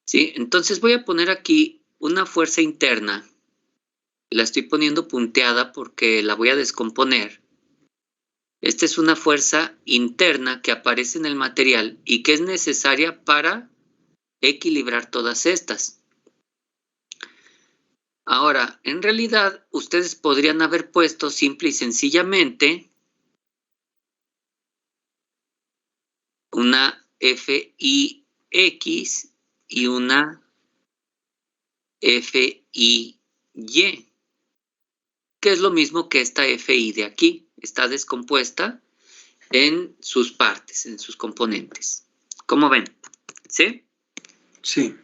¿Sí? Entonces voy a poner aquí una fuerza interna. La estoy poniendo punteada porque la voy a descomponer. Esta es una fuerza interna que aparece en el material y que es necesaria para equilibrar todas estas. Ahora, en realidad, ustedes podrían haber puesto simple y sencillamente una FIX y una FIY, que es lo mismo que esta FI de aquí. Está descompuesta en sus partes, en sus componentes. ¿Cómo ven? ¿Sí? Sí.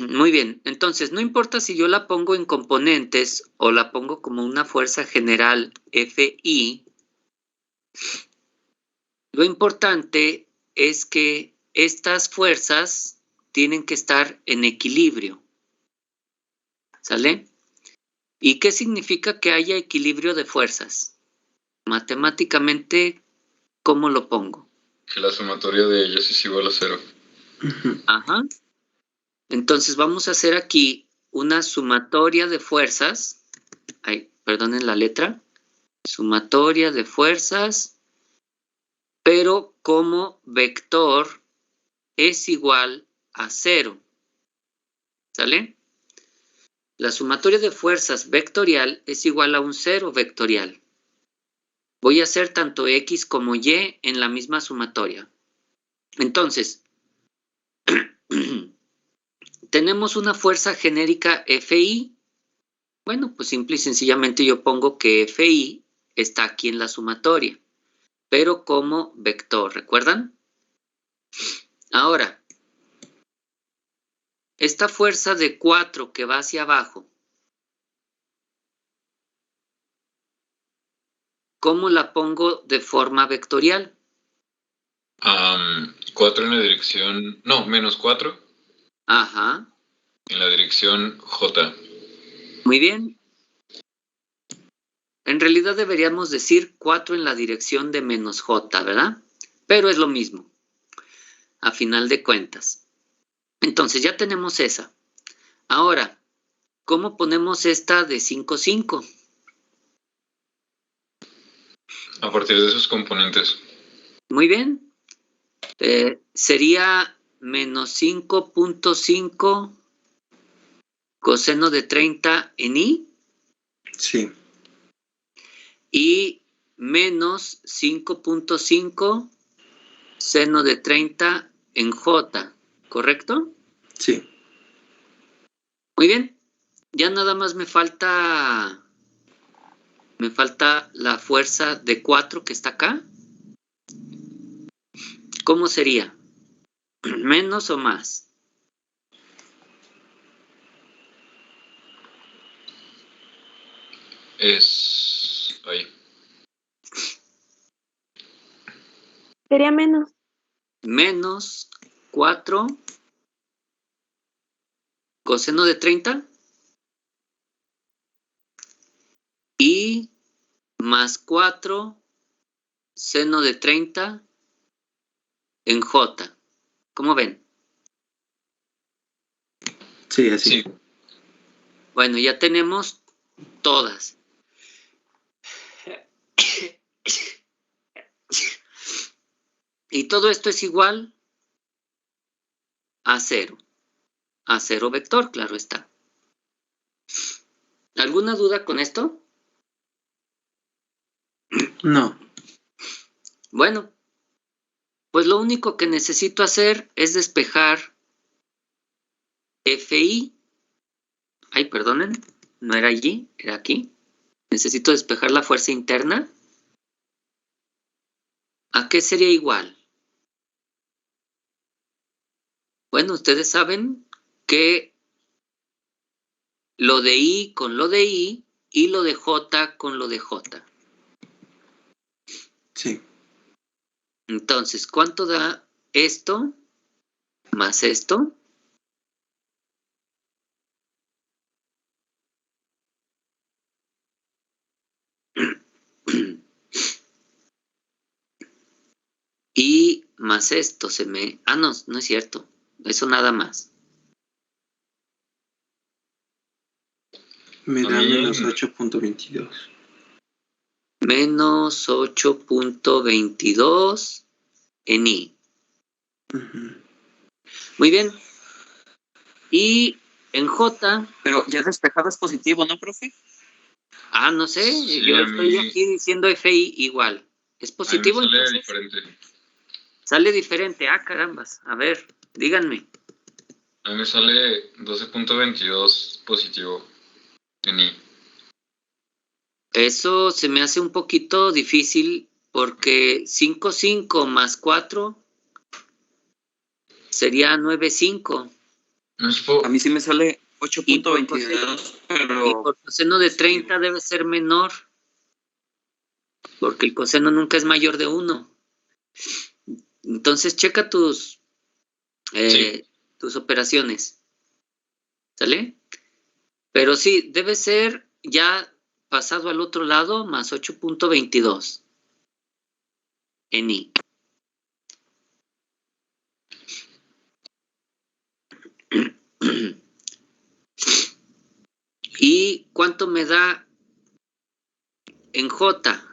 Muy bien. Entonces, no importa si yo la pongo en componentes o la pongo como una fuerza general FI, lo importante es que estas fuerzas tienen que estar en equilibrio. ¿Sale? ¿Y qué significa que haya equilibrio de fuerzas? Matemáticamente, ¿cómo lo pongo? Que la sumatoria de ellos es igual a 0. Ajá. Entonces vamos a hacer aquí una sumatoria de fuerzas. Ay, perdonen la letra. Sumatoria de fuerzas, pero como vector es igual a 0. ¿Sale? La sumatoria de fuerzas vectorial es igual a un 0 vectorial. Voy a hacer tanto X como Y en la misma sumatoria. Entonces, tenemos una fuerza genérica FI. Bueno, pues simple y sencillamente yo pongo que FI está aquí en la sumatoria, pero como vector, ¿recuerdan? Ahora, esta fuerza de 4 que va hacia abajo, ¿cómo la pongo de forma vectorial? 4 en la dirección... No, menos 4. Ajá. En la dirección J. Muy bien. En realidad deberíamos decir 4 en la dirección de menos J, ¿verdad? Pero es lo mismo, a final de cuentas. Entonces ya tenemos esa. Ahora, ¿cómo ponemos esta de 5, 5? A partir de sus componentes. Muy bien. Sería menos 5.5 coseno de 30 en I. Sí. Y menos 5.5 seno de 30 en J, ¿correcto? Sí. Muy bien. Ya nada más me falta la fuerza de 4 que está acá. ¿Cómo sería? ¿Menos o más? Es... ahí. Sería menos. Menos 4 coseno de 30 y más 4 seno de 30 en J. ¿Cómo ven? Sí, así. Sí. Bueno, ya tenemos todas. Y todo esto es igual a 0. A 0 vector, claro está. ¿Alguna duda con esto? No. Bueno, pues lo único que necesito hacer es despejar FI. Ay, perdonen, no era allí, era aquí. Necesito despejar la fuerza interna. ¿A qué sería igual? Bueno, ustedes saben que lo de I con lo de I y lo de J con lo de J. Sí. Entonces, ¿cuánto da esto más esto? Y más esto se me... Ah, no, no es cierto. Eso nada más. Me A da mí- menos 8.22. Menos 8.22 en I. Ujú. Muy bien. Y en J, Pero ya despejado es positivo, ¿no, profe? no sé, Sí, yo a estoy mí- aquí diciendo FI igual. ¿Es A mí me positivo sale entonces? diferente. Sale diferente. Carambas. A ver, díganme. A mí me sale 12.22 positivo en I. Eso se me hace un poquito difícil porque 5 más 4 sería 9,5. No es po- A mí sí me sale Y por 8.22, Y pero por coseno de 30 debe ser menor, porque el coseno nunca es mayor de 1. Entonces checa tus operaciones. ¿Sale? Pero sí, debe ser ya pasado al otro lado más 8.22 en I. ¿Y cuánto me da en J?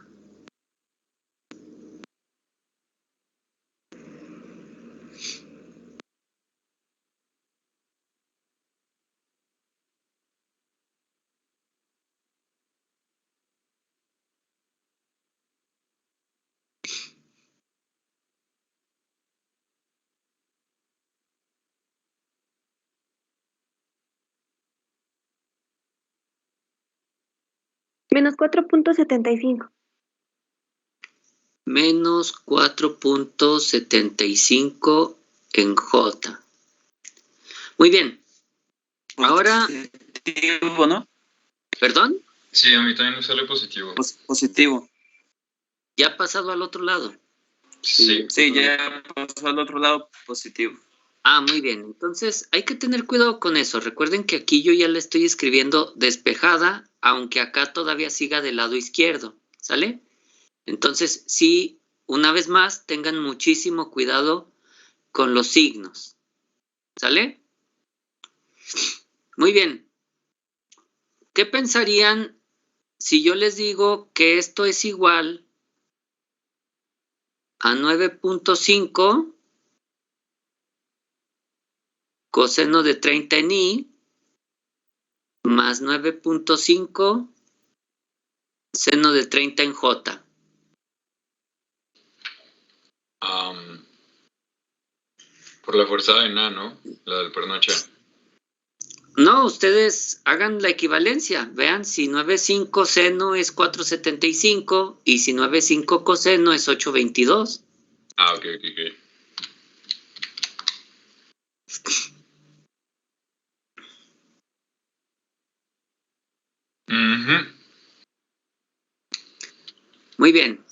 Menos 4.75. Menos 4.75 en J. Muy bien. Ahora, positivo, ¿no? ¿perdón? Sí, a mí también me sale positivo. Positivo. Ya ha pasado al otro lado. Sí. Sí, ya pasó al otro lado, positivo. Muy bien. Entonces, hay que tener cuidado con eso. Recuerden que aquí yo ya la estoy escribiendo despejada, aunque acá todavía siga del lado izquierdo. ¿Sale? Entonces, sí, una vez más, tengan muchísimo cuidado con los signos. ¿Sale? Muy bien. ¿Qué pensarían si yo les digo que esto es igual a 9.5 coseno de 30 en I más 9.5 seno de 30 en J? Por la fuerza de Na, ¿no? La del pernocha. No, ustedes hagan la equivalencia. Vean, si 9.5 seno es 4.75 y si 9.5 coseno es 8.22. Ok. Ujú. Muy bien.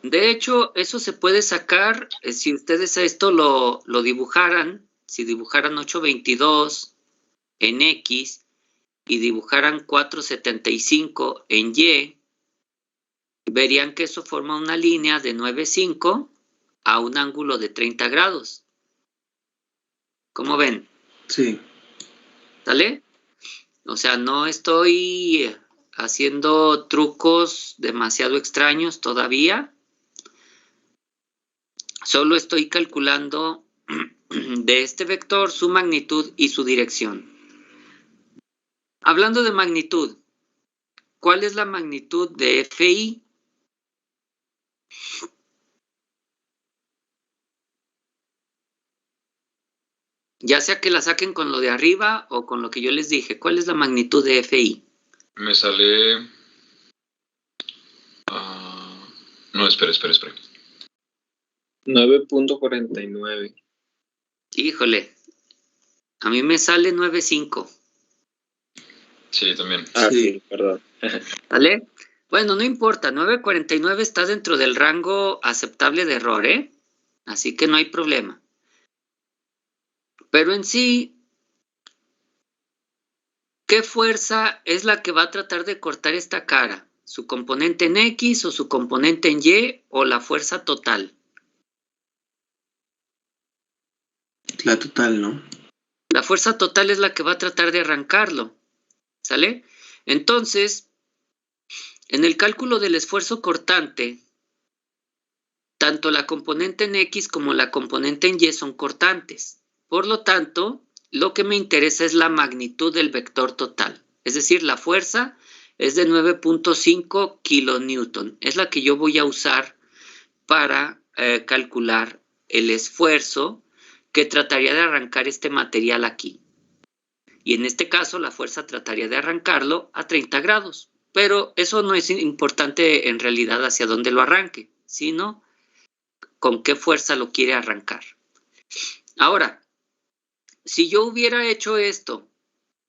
De hecho, eso se puede sacar si ustedes a esto lo dibujaran. Si dibujaran 8.22 en X y dibujaran 4.75 en Y, verían que eso forma una línea de 9.5 a un ángulo de 30 grados. ¿Cómo ven? Sí. ¿Sale? O sea, no estoy haciendo trucos demasiado extraños todavía. Solo estoy calculando de este vector su magnitud y su dirección. Hablando de magnitud, ¿cuál es la magnitud de FI? Ya sea que la saquen con lo de arriba o con lo que yo les dije. ¿Cuál es la magnitud de FI? Me sale... No, espera. 9.49. Híjole, a mí me sale 9.5. Sí, también. Sí. Sí, perdón. ¿Vale? Bueno, no importa. 9.49 está dentro del rango aceptable de error, ¿eh? Así que no hay problema. Pero en sí, ¿qué fuerza es la que va a tratar de cortar esta cara? ¿Su componente en X o su componente en Y o la fuerza total? La total, ¿no? La fuerza total es la que va a tratar de arrancarlo. ¿Sale? Entonces, en el cálculo del esfuerzo cortante, tanto la componente en X como la componente en Y son cortantes. Por lo tanto, lo que me interesa es la magnitud del vector total. Es decir, la fuerza es de 9.5 kilonewton. Es la que yo voy a usar para calcular el esfuerzo que trataría de arrancar este material aquí. Y en este caso, la fuerza trataría de arrancarlo a 30 grados. Pero eso no es importante en realidad hacia dónde lo arranque, sino con qué fuerza lo quiere arrancar. Ahora, si yo hubiera hecho esto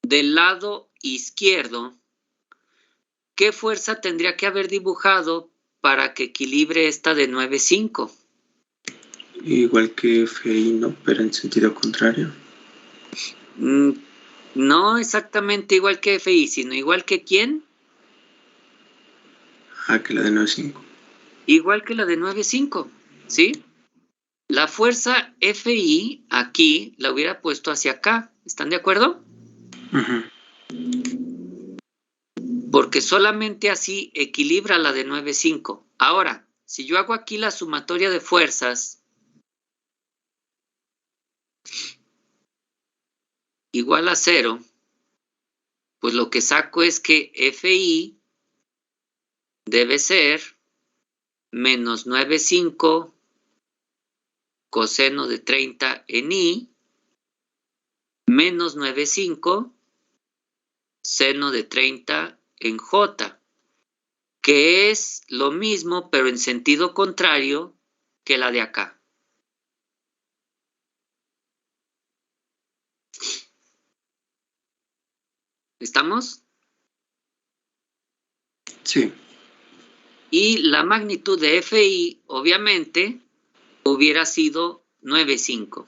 del lado izquierdo, ¿qué fuerza tendría que haber dibujado para que equilibre esta de 9.5? Igual que FI, ¿no? Pero en sentido contrario. No exactamente igual que FI, sino igual que ¿quién? Que la de 9.5. Igual que la de 9.5, ¿sí? La fuerza FI aquí la hubiera puesto hacia acá. ¿Están de acuerdo? Porque solamente así equilibra la de 9.5. Ahora, si yo hago aquí la sumatoria de fuerzas igual a 0, pues lo que saco es que FI debe ser menos 9.5 coseno de 30 en I menos 9.5 seno de 30 en J, que es lo mismo pero en sentido contrario que la de acá. ¿Estamos? Sí. Y la magnitud de FI, obviamente, hubiera sido 9.5.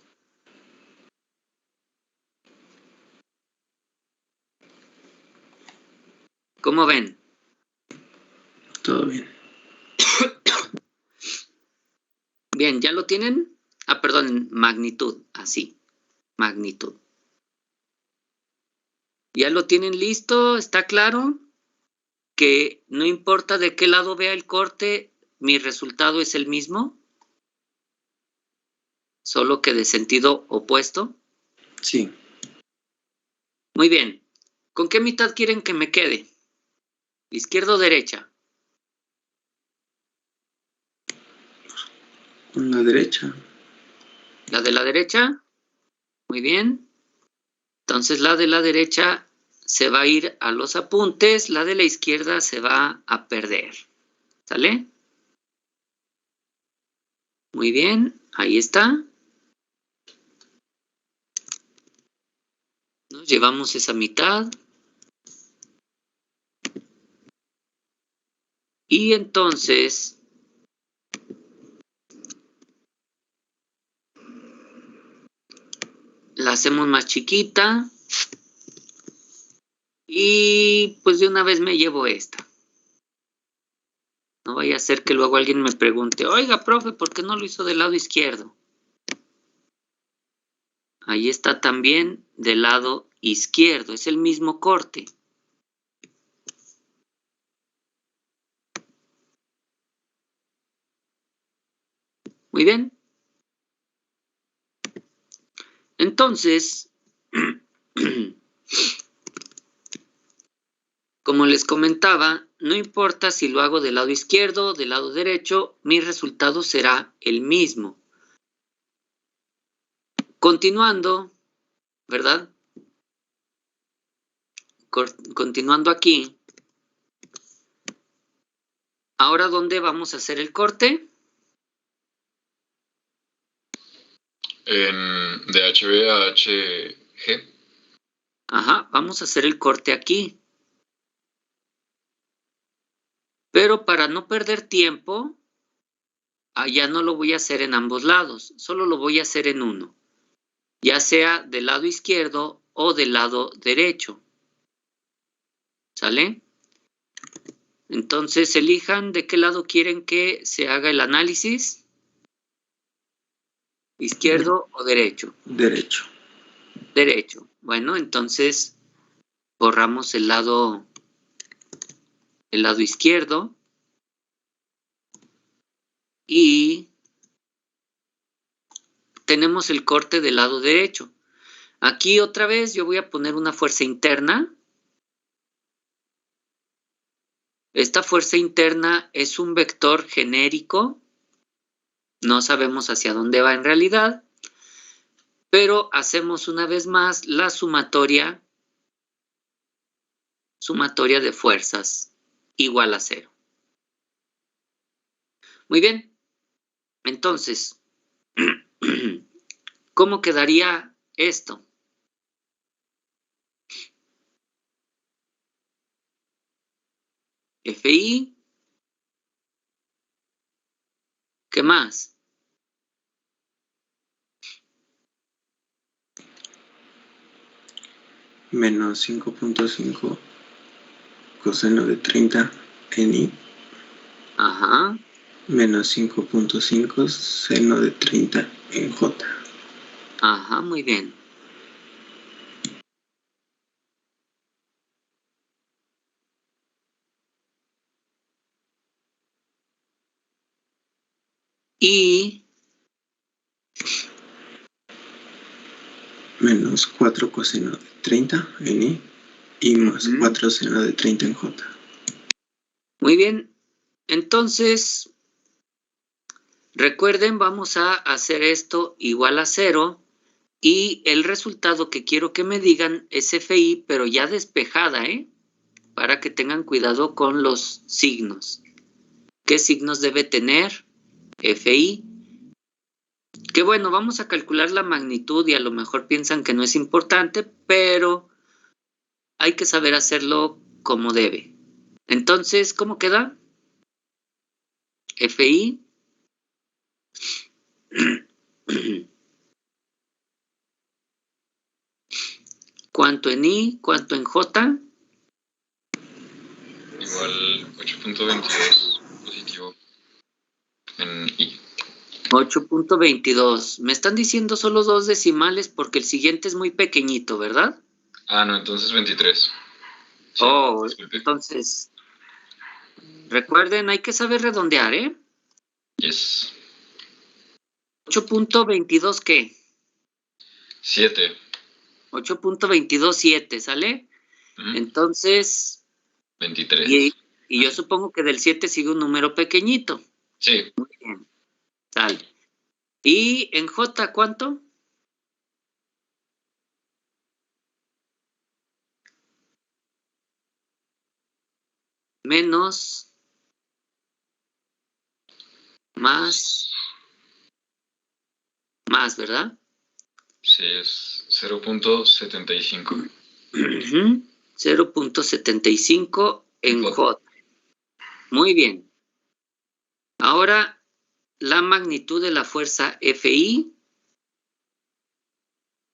¿Cómo ven? Todo bien. Bien, ¿ya lo tienen? Perdón, magnitud, así, magnitud. ¿Ya lo tienen listo? ¿Está claro? Que no importa de qué lado vea el corte, mi resultado es el mismo, solo que de sentido opuesto. Sí. Muy bien. ¿Con qué mitad quieren que me quede? ¿Izquierda o derecha? Con la derecha. ¿La de la derecha? Muy bien. Entonces la de la derecha se va a ir a los apuntes, la de la izquierda se va a perder. ¿Sale? Muy bien, ahí está. Nos llevamos esa mitad. Y entonces la hacemos más chiquita. Y pues de una vez me llevo esta. No vaya a ser que luego alguien me pregunte, oiga, profe, ¿por qué no lo hizo del lado izquierdo? Ahí está también del lado izquierdo, es el mismo corte. Muy bien. Entonces, como les comentaba, no importa si lo hago del lado izquierdo o del lado derecho, mi resultado será el mismo. Continuando, ¿verdad? Continuando aquí. Ahora, ¿dónde vamos a hacer el corte? En de HB a HG. Ajá, vamos a hacer el corte aquí. Pero para no perder tiempo, ya no lo voy a hacer en ambos lados, solo lo voy a hacer en uno, ya sea del lado izquierdo o del lado derecho. ¿Sale? Entonces elijan de qué lado quieren que se haga el análisis. ¿Izquierdo o derecho? Derecho. Derecho. Bueno, entonces borramos el lado izquierdo y tenemos el corte del lado derecho. Aquí otra vez yo voy a poner una fuerza interna. Esta fuerza interna es un vector genérico. No sabemos hacia dónde va en realidad, pero hacemos una vez más la sumatoria de fuerzas igual a 0. Muy bien. Entonces, ¿cómo quedaría esto? FI. ¿Qué más? Menos 5.5 coseno de 30 en I. Ajá. Menos 5.5 seno de 30 en J. Ajá, muy bien. Y Menos 4 coseno de 30 en I. Y más 4 seno de 30 en J. muy bien. Entonces, recuerden, vamos a hacer esto igual a 0 y el resultado que quiero que me digan es FI, pero ya despejada, para que tengan cuidado con los signos. ¿Qué signos debe tener FI? Que bueno, vamos a calcular la magnitud y a lo mejor piensan que no es importante, pero hay que saber hacerlo como debe. Entonces, ¿cómo queda? FI. ¿Cuánto en I? ¿Cuánto en J? Igual 8.22 positivo en I. 8.22. Me están diciendo solo 2 decimales porque el siguiente es muy pequeñito, ¿verdad? Ah, no, entonces 23. Sí, disculpe. Entonces, recuerden, hay que saber redondear, ¿eh? Yes. 8.22, ¿qué? 7. 8.227, ¿sale? Entonces, 23. y yo supongo que del 7 sigue un número pequeñito. Sí. Muy bien, sale. ¿Y en J cuánto? Menos, más, ¿verdad? Sí, es 0.75. 0.75 en J. Muy bien. Ahora, la magnitud de la fuerza FI,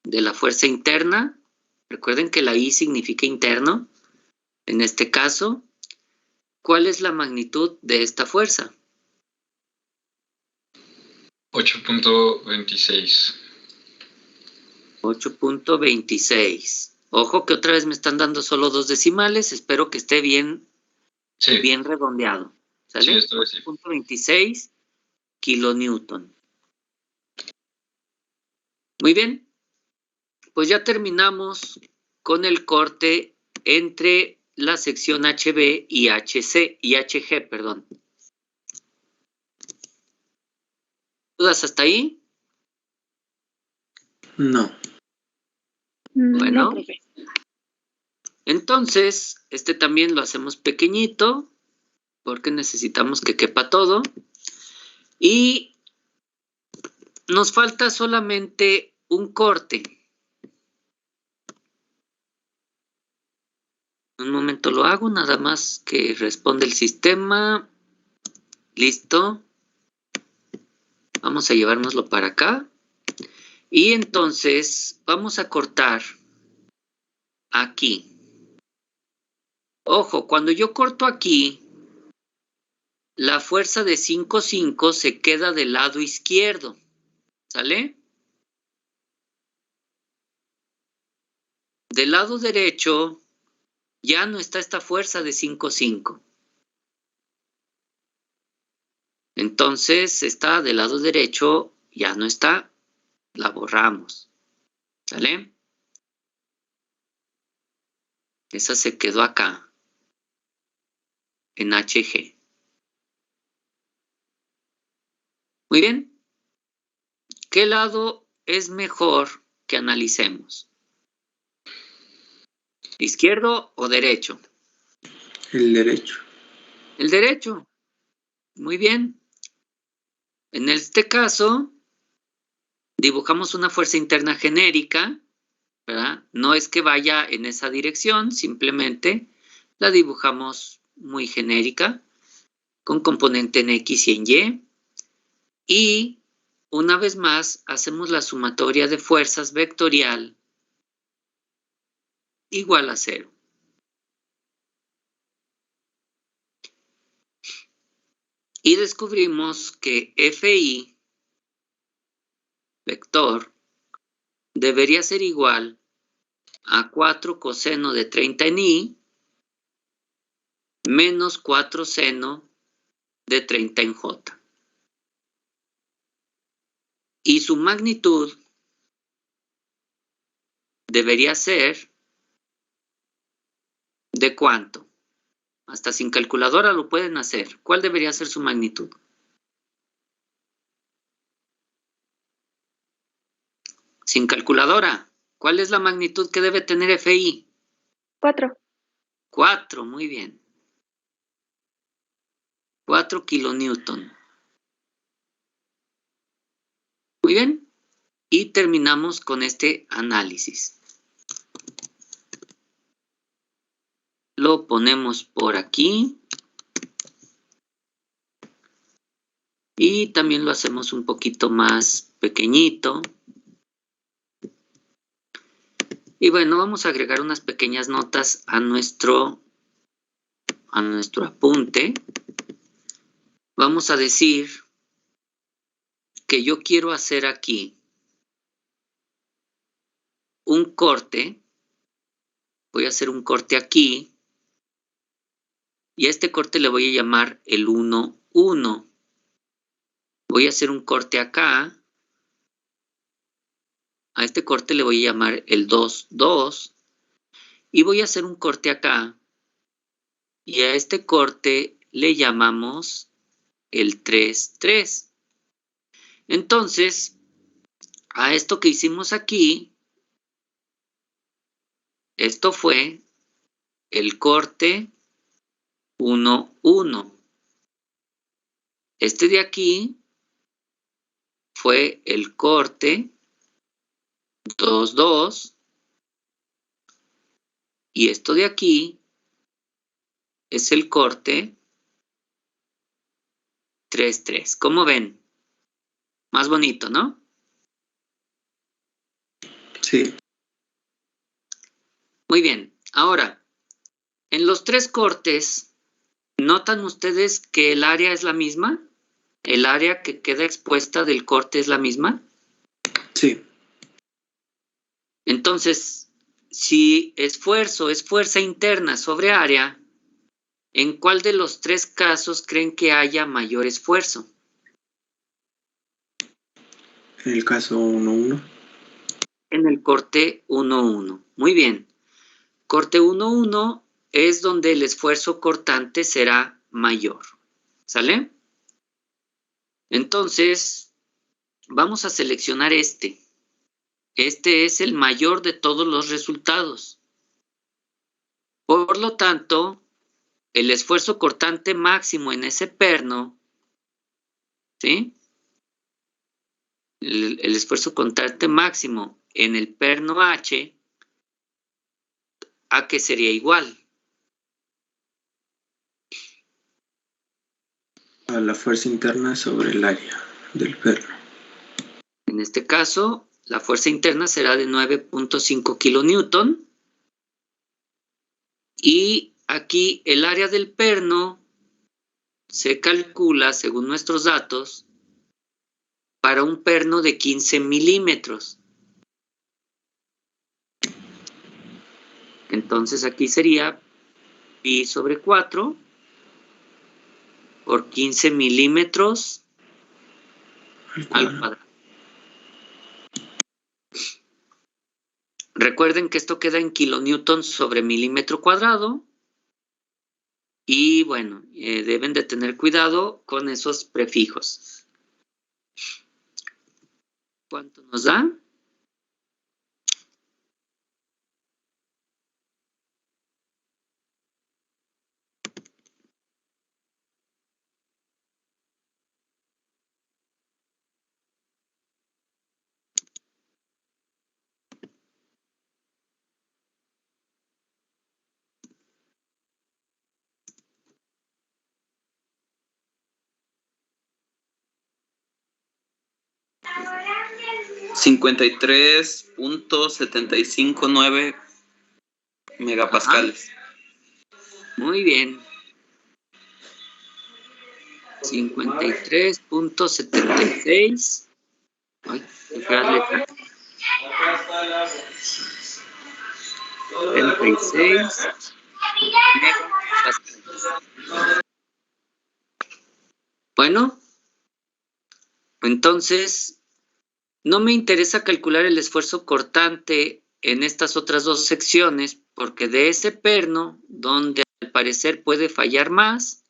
de la fuerza interna. Recuerden que la I significa interno. En este caso, ¿cuál es la magnitud de esta fuerza? 8.26. 8.26. Ojo que otra vez me están dando solo 2 decimales. Espero que esté bien, Sí. bien redondeado. ¿Sale? Sí, 8.26 kilonewton. Muy bien. Pues ya terminamos con el corte entre la sección HB y HG, perdón. ¿Dudas hasta ahí? No. Bueno. No, profe. Entonces, este también lo hacemos pequeñito porque necesitamos que quepa todo. Y nos falta solamente un corte. Un momento lo hago, nada más que responde el sistema. Listo. Vamos a llevárnoslo para acá. Y entonces vamos a cortar aquí. Ojo, cuando yo corto aquí, la fuerza de 5,5 se queda del lado izquierdo. ¿Sale? Del lado derecho ya no está esta fuerza de 5,5. Entonces, esta del lado derecho ya no está. La borramos. ¿Sale? Esa se quedó acá. En HG. Muy bien. ¿Qué lado es mejor que analicemos? ¿Izquierdo o derecho? El derecho. El derecho. Muy bien. En este caso, dibujamos una fuerza interna genérica, ¿verdad? No es que vaya en esa dirección, simplemente la dibujamos muy genérica, con componente en X y en Y. Y una vez más, hacemos la sumatoria de fuerzas vectorial igual a 0. Y descubrimos que FI, vector, debería ser igual a 4 coseno de 30 en I menos 4 seno de 30 en J. Y su magnitud debería ser ¿de cuánto? Hasta sin calculadora lo pueden hacer. ¿Cuál debería ser su magnitud? Sin calculadora. ¿Cuál es la magnitud que debe tener FI? 4. 4, muy bien. 4 kilonewton. Muy bien. Y terminamos con este análisis. Lo ponemos por aquí. Y también lo hacemos un poquito más pequeñito. Y bueno, vamos a agregar unas pequeñas notas a nuestro apunte. Vamos a decir que yo quiero hacer aquí un corte. Voy a hacer un corte aquí. Y a este corte le voy a llamar el 1, 1. Voy a hacer un corte acá. A este corte le voy a llamar el 2, 2. Y voy a hacer un corte acá. Y a este corte le llamamos el 3, 3. Entonces, a esto que hicimos aquí, esto fue el corte 1, 1. Este de aquí fue el corte 2, 2. Y esto de aquí es el corte 3, 3. ¿Cómo ven? Más bonito, ¿no? Sí. Muy bien. Ahora, en los 3 cortes, ¿notan ustedes que el área es la misma? ¿El área que queda expuesta del corte es la misma? Sí. Entonces, si esfuerzo es fuerza interna sobre área, ¿en cuál de los 3 casos creen que haya mayor esfuerzo? En el caso 1, 1. En el corte 1, 1. Muy bien. Corte 1, 1 es donde el esfuerzo cortante será mayor. ¿Sale? Entonces, vamos a seleccionar este. Este es el mayor de todos los resultados. Por lo tanto, el esfuerzo cortante máximo en ese perno, ¿sí? El esfuerzo cortante máximo en el perno H, ¿a qué sería igual? A la fuerza interna sobre el área del perno. En este caso, la fuerza interna será de 9.5 kilonewton. Y aquí el área del perno se calcula, según nuestros datos, para un perno de 15 milímetros. Entonces aquí sería pi sobre 4 por 15 milímetros al cuadrado. Recuerden que esto queda en kilonewtons sobre milímetro cuadrado. Y bueno, deben de tener cuidado con esos prefijos. ¿Cuánto nos da? $53.759 megapascales. Muy bien. 53.76. Ay, qué fea letra. 76 megapascales. Bueno, entonces no me interesa calcular el esfuerzo cortante en estas otras dos secciones, porque de ese perno, donde al parecer puede fallar más,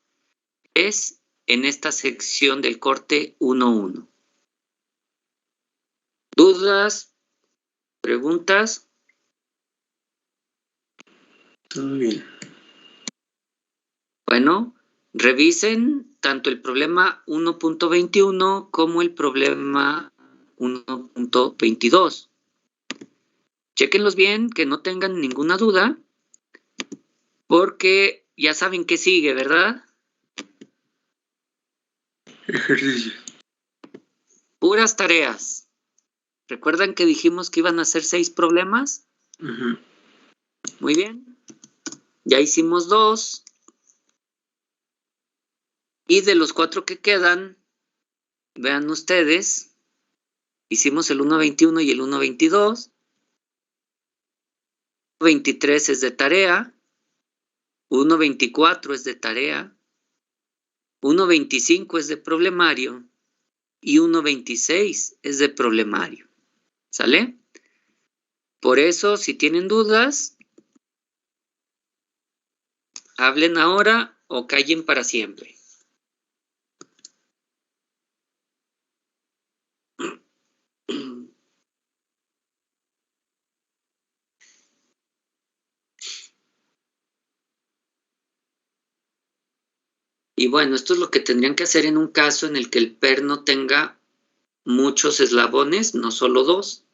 es en esta sección del corte 1-1. ¿Dudas? ¿Preguntas? Todo bien. Bueno, revisen tanto el problema 1.21 como el problema 1.22. Chéquenlos bien, que no tengan ninguna duda, porque ya saben qué sigue, ¿verdad? Ejercicio. Puras tareas. ¿Recuerdan que dijimos que iban a ser 6 problemas? Ujú. Muy bien. Ya hicimos 2. Y de los 4 que quedan, vean ustedes, hicimos el 1.21 y el 1.22. 1.23 es de tarea. 1.24 es de tarea. 1.25 es de problemario. Y 1.26 es de problemario. ¿Sale? Por eso, si tienen dudas, hablen ahora o callen para siempre. Y bueno, esto es lo que tendrían que hacer en un caso en el que el perno tenga muchos eslabones, no solo 2.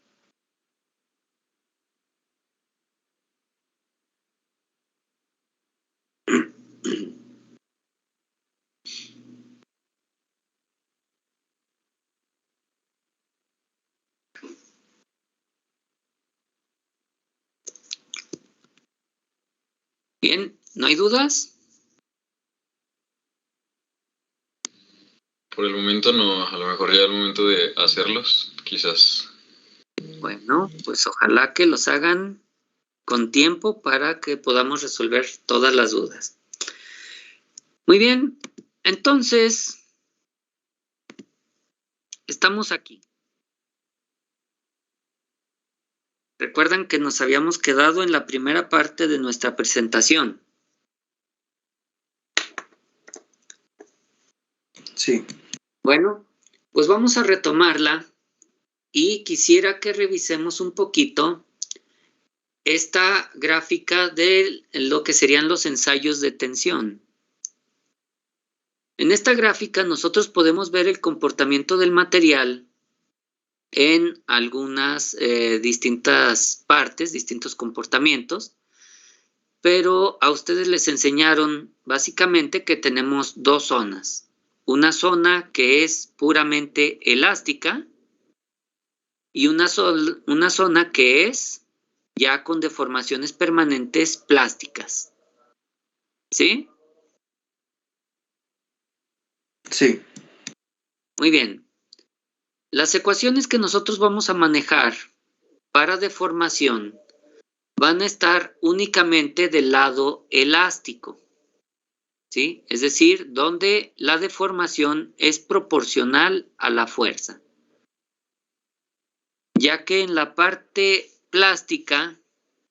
Bien, ¿no hay dudas? Por el momento no, a lo mejor ya el momento de hacerlos, quizás. Bueno, pues ojalá que los hagan con tiempo para que podamos resolver todas las dudas. Muy bien, entonces, estamos aquí. Recuerdan que nos habíamos quedado en la primera parte de nuestra presentación. Sí. Bueno, pues vamos a retomarla y quisiera que revisemos un poquito esta gráfica de lo que serían los ensayos de tensión. En esta gráfica nosotros podemos ver el comportamiento del material en algunas distintas partes, distintos comportamientos, pero a ustedes les enseñaron básicamente que tenemos 2 zonas. Una zona que es puramente elástica y una zona que es ya con deformaciones permanentes plásticas. ¿Sí? Sí. Muy bien. Las ecuaciones que nosotros vamos a manejar para deformación van a estar únicamente del lado elástico, ¿sí? Es decir, donde la deformación es proporcional a la fuerza. Ya que en la parte plástica,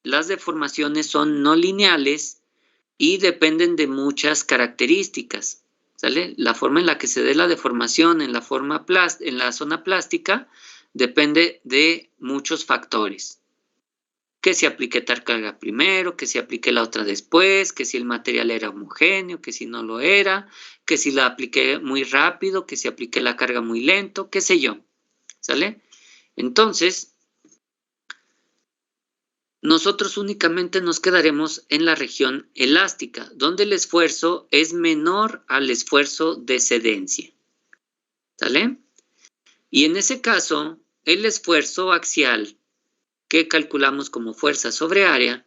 las deformaciones son no lineales y dependen de muchas características, ¿sale? La forma en la que se dé la deformación en la zona plástica depende de muchos factores. Que si apliqué tal carga primero, que si apliqué la otra después, que si el material era homogéneo, que si no lo era, que si la apliqué muy rápido, que si apliqué la carga muy lento, qué sé yo, ¿sale? Entonces, nosotros únicamente nos quedaremos en la región elástica, donde el esfuerzo es menor al esfuerzo de cedencia, ¿sale? Y en ese caso, el esfuerzo axial que calculamos como fuerza sobre área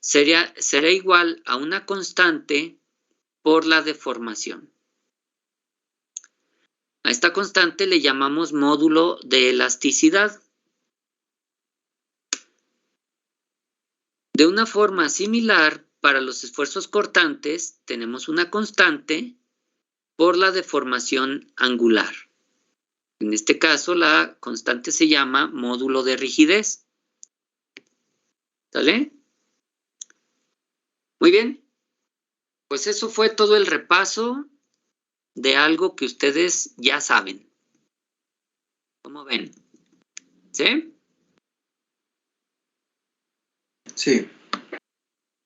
será igual a una constante por la deformación. A esta constante le llamamos módulo de elasticidad. De una forma similar, para los esfuerzos cortantes, tenemos una constante por la deformación angular. En este caso, la constante se llama módulo de rigidez. ¿Sale? Muy bien. Pues eso fue todo el repaso de algo que ustedes ya saben. ¿Cómo ven? ¿Sí? Sí.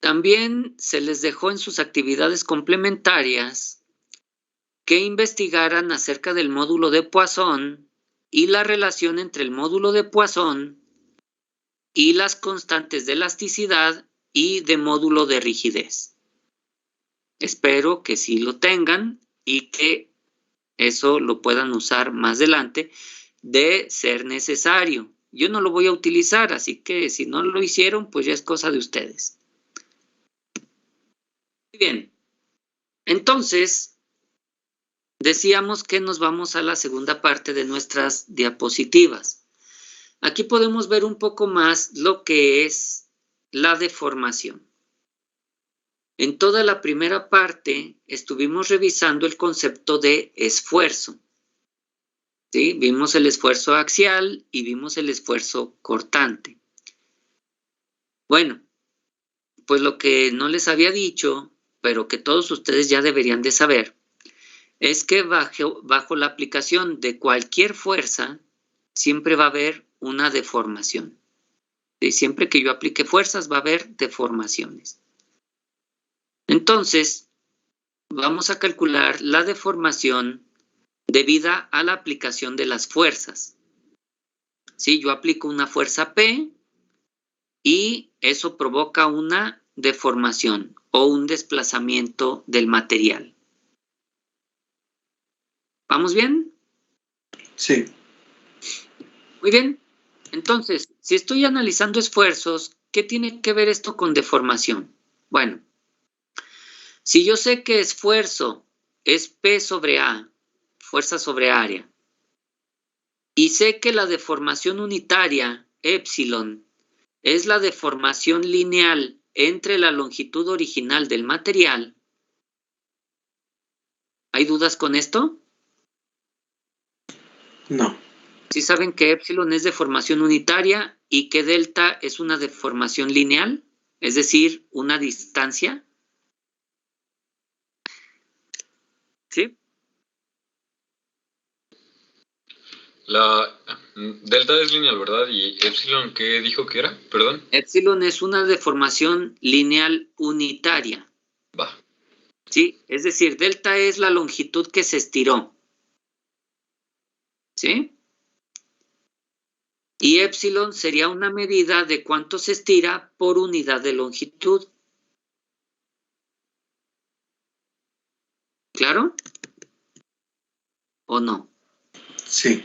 También se les dejó en sus actividades complementarias que investigaran acerca del módulo de Poisson y la relación entre el módulo de Poisson y las constantes de elasticidad y de módulo de rigidez. Espero que sí lo tengan y que eso lo puedan usar más adelante de ser necesario. Yo no lo voy a utilizar, así que si no lo hicieron, pues ya es cosa de ustedes. Muy bien. Entonces, decíamos que nos vamos a la segunda parte de nuestras diapositivas. Aquí podemos ver un poco más lo que es la deformación. En toda la primera parte estuvimos revisando el concepto de esfuerzo. ¿Sí? Vimos el esfuerzo axial y vimos el esfuerzo cortante. Bueno, pues lo que no les había dicho, pero que todos ustedes ya deberían de saber, es que bajo la aplicación de cualquier fuerza, siempre va a haber una deformación. ¿Sí? Siempre que yo aplique fuerzas va a haber deformaciones. Entonces, vamos a calcular la deformación debida a la aplicación de las fuerzas. ¿Sí? Yo aplico una fuerza P y eso provoca una deformación o un desplazamiento del material. ¿Vamos bien? Sí. Muy bien. Entonces, si estoy analizando esfuerzos, ¿qué tiene que ver esto con deformación? Bueno, si yo sé que esfuerzo es P sobre A, fuerza sobre área, y sé que la deformación unitaria, epsilon, es la deformación lineal entre la longitud original del material, ¿hay dudas con esto? No. ¿Sí saben que epsilon es deformación unitaria y que delta es una deformación lineal? Es decir, una distancia. ¿Sí? La delta es lineal, ¿verdad? ¿Y epsilon qué dijo que era? Perdón. Epsilon es una deformación lineal unitaria. Va. ¿Sí? Es decir, delta es la longitud que se estiró. ¿Sí? Y epsilon sería una medida de cuánto se estira por unidad de longitud. ¿Claro? ¿O no? Sí.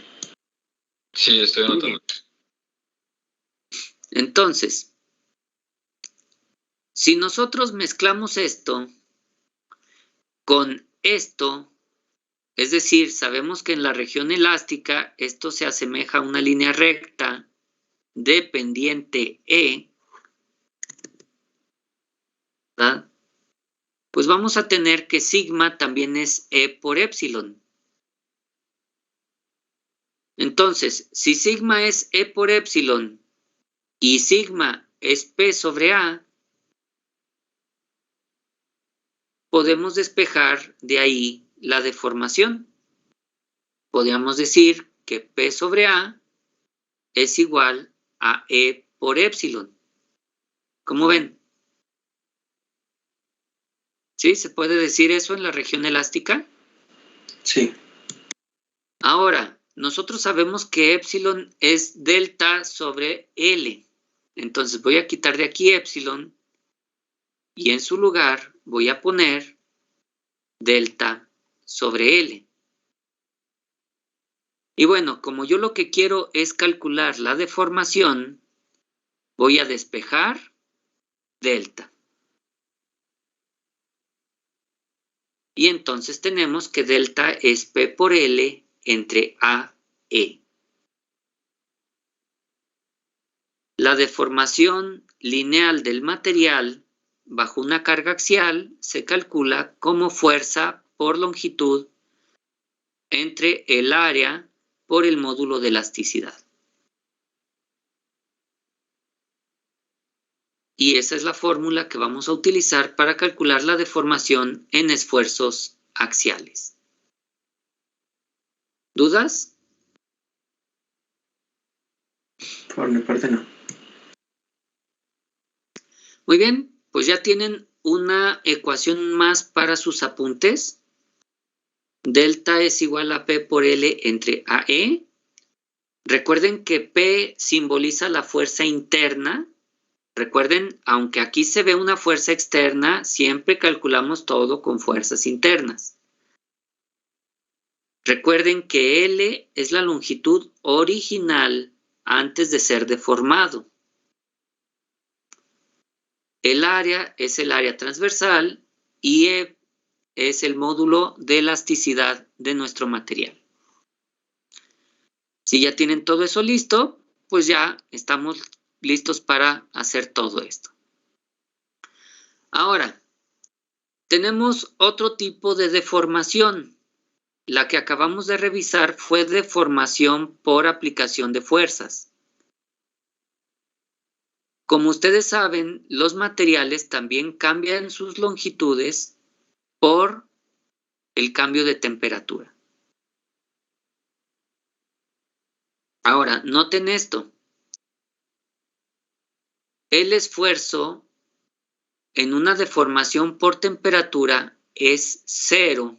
Sí, estoy anotando. Entonces, si nosotros mezclamos esto con esto, Es decir, sabemos que en la región elástica esto se asemeja a una línea recta de pendiente E, ¿verdad? Pues vamos a tener que sigma también es E por épsilon. Entonces, si sigma es E por épsilon y sigma es P sobre A, podemos despejar de ahí la deformación. Podríamos decir que P sobre A es igual a E por épsilon. ¿Cómo ven? ¿Sí? ¿Se puede decir eso en la región elástica? Sí. Ahora, nosotros sabemos que épsilon es delta sobre L. Entonces voy a quitar de aquí épsilon y en su lugar voy a poner delta sobre L. Y bueno, como yo lo que quiero es calcular la deformación, voy a despejar delta. Y entonces tenemos que delta es P por L entre A, E. La deformación lineal del material bajo una carga axial se calcula como fuerza por longitud entre el área por el módulo de elasticidad. Y esa es la fórmula que vamos a utilizar para calcular la deformación en esfuerzos axiales. ¿Dudas? Por mi parte no. Muy bien, pues ya tienen una ecuación más para sus apuntes. Delta es igual a P por L entre AE. Recuerden que P simboliza la fuerza interna. Recuerden, aunque aquí se ve una fuerza externa, siempre calculamos todo con fuerzas internas. Recuerden que L es la longitud original antes de ser deformado. El área es el área transversal y E es el módulo de elasticidad de nuestro material. Si ya tienen todo eso listo, pues ya estamos listos para hacer todo esto. Ahora, tenemos otro tipo de deformación. La que acabamos de revisar fue deformación por aplicación de fuerzas. Como ustedes saben, los materiales también cambian sus longitudes por el cambio de temperatura. Ahora, noten esto. El esfuerzo en una deformación por temperatura es 0,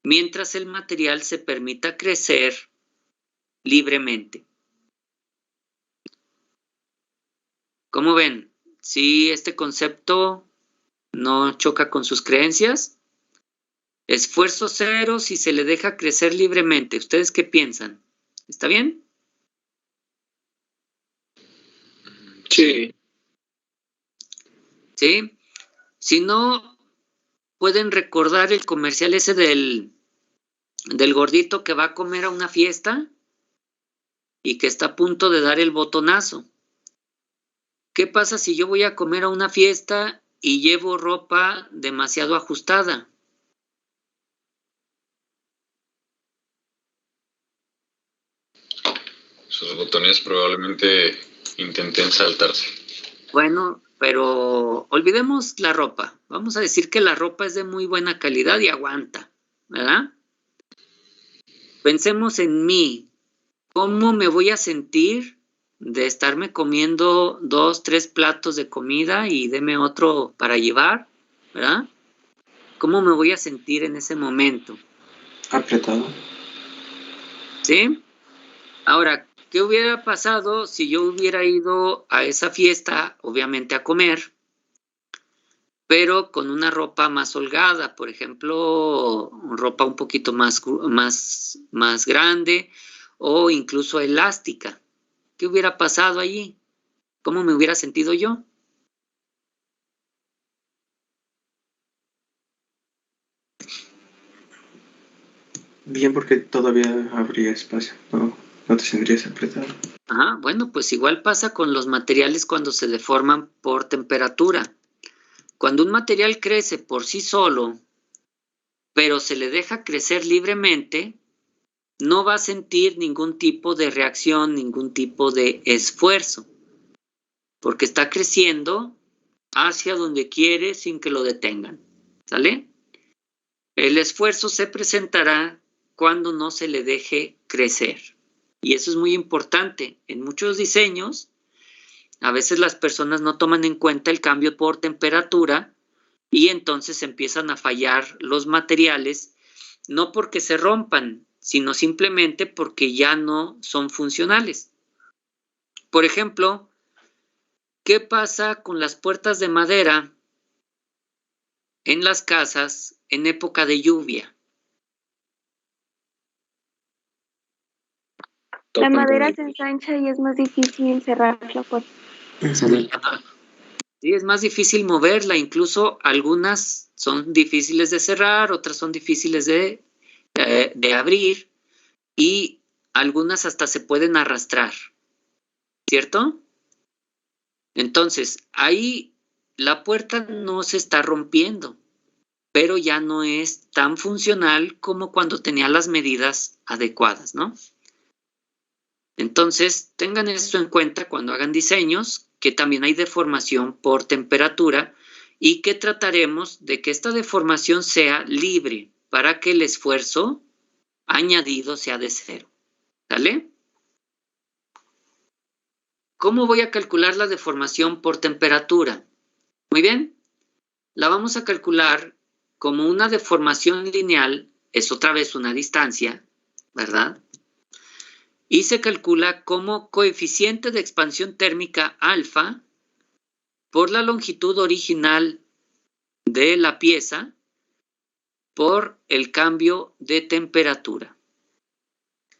mientras el material se permita crecer libremente. ¿Cómo ven? ¿Sí este concepto no choca con sus creencias? Esfuerzo 0 si se le deja crecer libremente. ¿Ustedes qué piensan? ¿Está bien? Sí. ¿Sí? Si no, pueden recordar el comercial ese del gordito que va a comer a una fiesta y que está a punto de dar el botonazo. ¿Qué pasa si yo voy a comer a una fiesta y llevo ropa demasiado ajustada? Sus botones probablemente intenten saltarse. Bueno, pero olvidemos la ropa. Vamos a decir que la ropa es de muy buena calidad y aguanta, ¿verdad? Pensemos en mí. ¿Cómo me voy a sentir de estarme comiendo 2, 3 platos de comida y deme otro para llevar, ¿verdad? ¿Cómo me voy a sentir en ese momento? Apretado. ¿Sí? Ahora, ¿qué hubiera pasado si yo hubiera ido a esa fiesta, obviamente a comer, pero con una ropa más holgada, por ejemplo, ropa un poquito más grande o incluso elástica? ¿Qué hubiera pasado allí? ¿Cómo me hubiera sentido yo? Bien, porque todavía habría espacio. No te sentirías apretado. Ajá, bueno, pues igual pasa con los materiales cuando se deforman por temperatura. Cuando un material crece por sí solo, pero se le deja crecer libremente, no va a sentir ningún tipo de reacción, ningún tipo de esfuerzo, porque está creciendo hacia donde quiere sin que lo detengan. ¿Sale? El esfuerzo se presentará cuando no se le deje crecer. Y eso es muy importante. En muchos diseños, a veces las personas no toman en cuenta el cambio por temperatura y entonces empiezan a fallar los materiales, no porque se rompan, sino simplemente porque ya no son funcionales. Por ejemplo, ¿qué pasa con las puertas de madera en las casas en época de lluvia? La madera se ensancha y es más difícil cerrar la puerta. Sí, es más difícil moverla, incluso algunas son difíciles de cerrar, otras son difíciles de abrir y algunas hasta se pueden arrastrar, ¿cierto? Entonces, ahí la puerta no se está rompiendo, pero ya no es tan funcional como cuando tenía las medidas adecuadas, ¿no? Entonces, tengan esto en cuenta cuando hagan diseños, que también hay deformación por temperatura y que trataremos de que esta deformación sea libre para que el esfuerzo añadido sea de cero. ¿Sale? ¿Cómo voy a calcular la deformación por temperatura? Muy bien. La vamos a calcular como una deformación lineal, es otra vez una distancia, ¿verdad? Y se calcula como coeficiente de expansión térmica alfa por la longitud original de la pieza por el cambio de temperatura.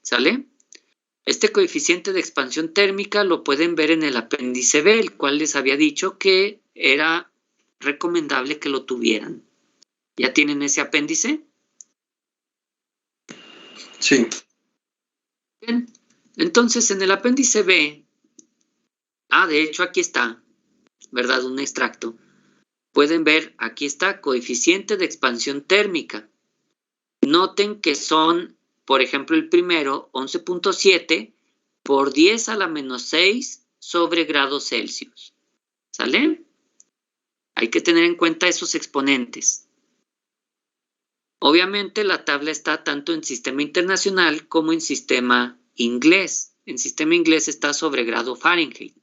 ¿Sale? Este coeficiente de expansión térmica lo pueden ver en el apéndice B, el cual les había dicho que era recomendable que lo tuvieran. ¿Ya tienen ese apéndice? Sí. Bien. Entonces, en el apéndice B, de hecho aquí está, ¿verdad? Un extracto. Pueden ver, aquí está, coeficiente de expansión térmica. Noten que son, por ejemplo, el primero, 11.7 por 10 a la menos 6 sobre grados Celsius. ¿Sale? Hay que tener en cuenta esos exponentes. Obviamente la tabla está tanto en sistema internacional como en sistema inglés. En sistema inglés está sobre grado Fahrenheit.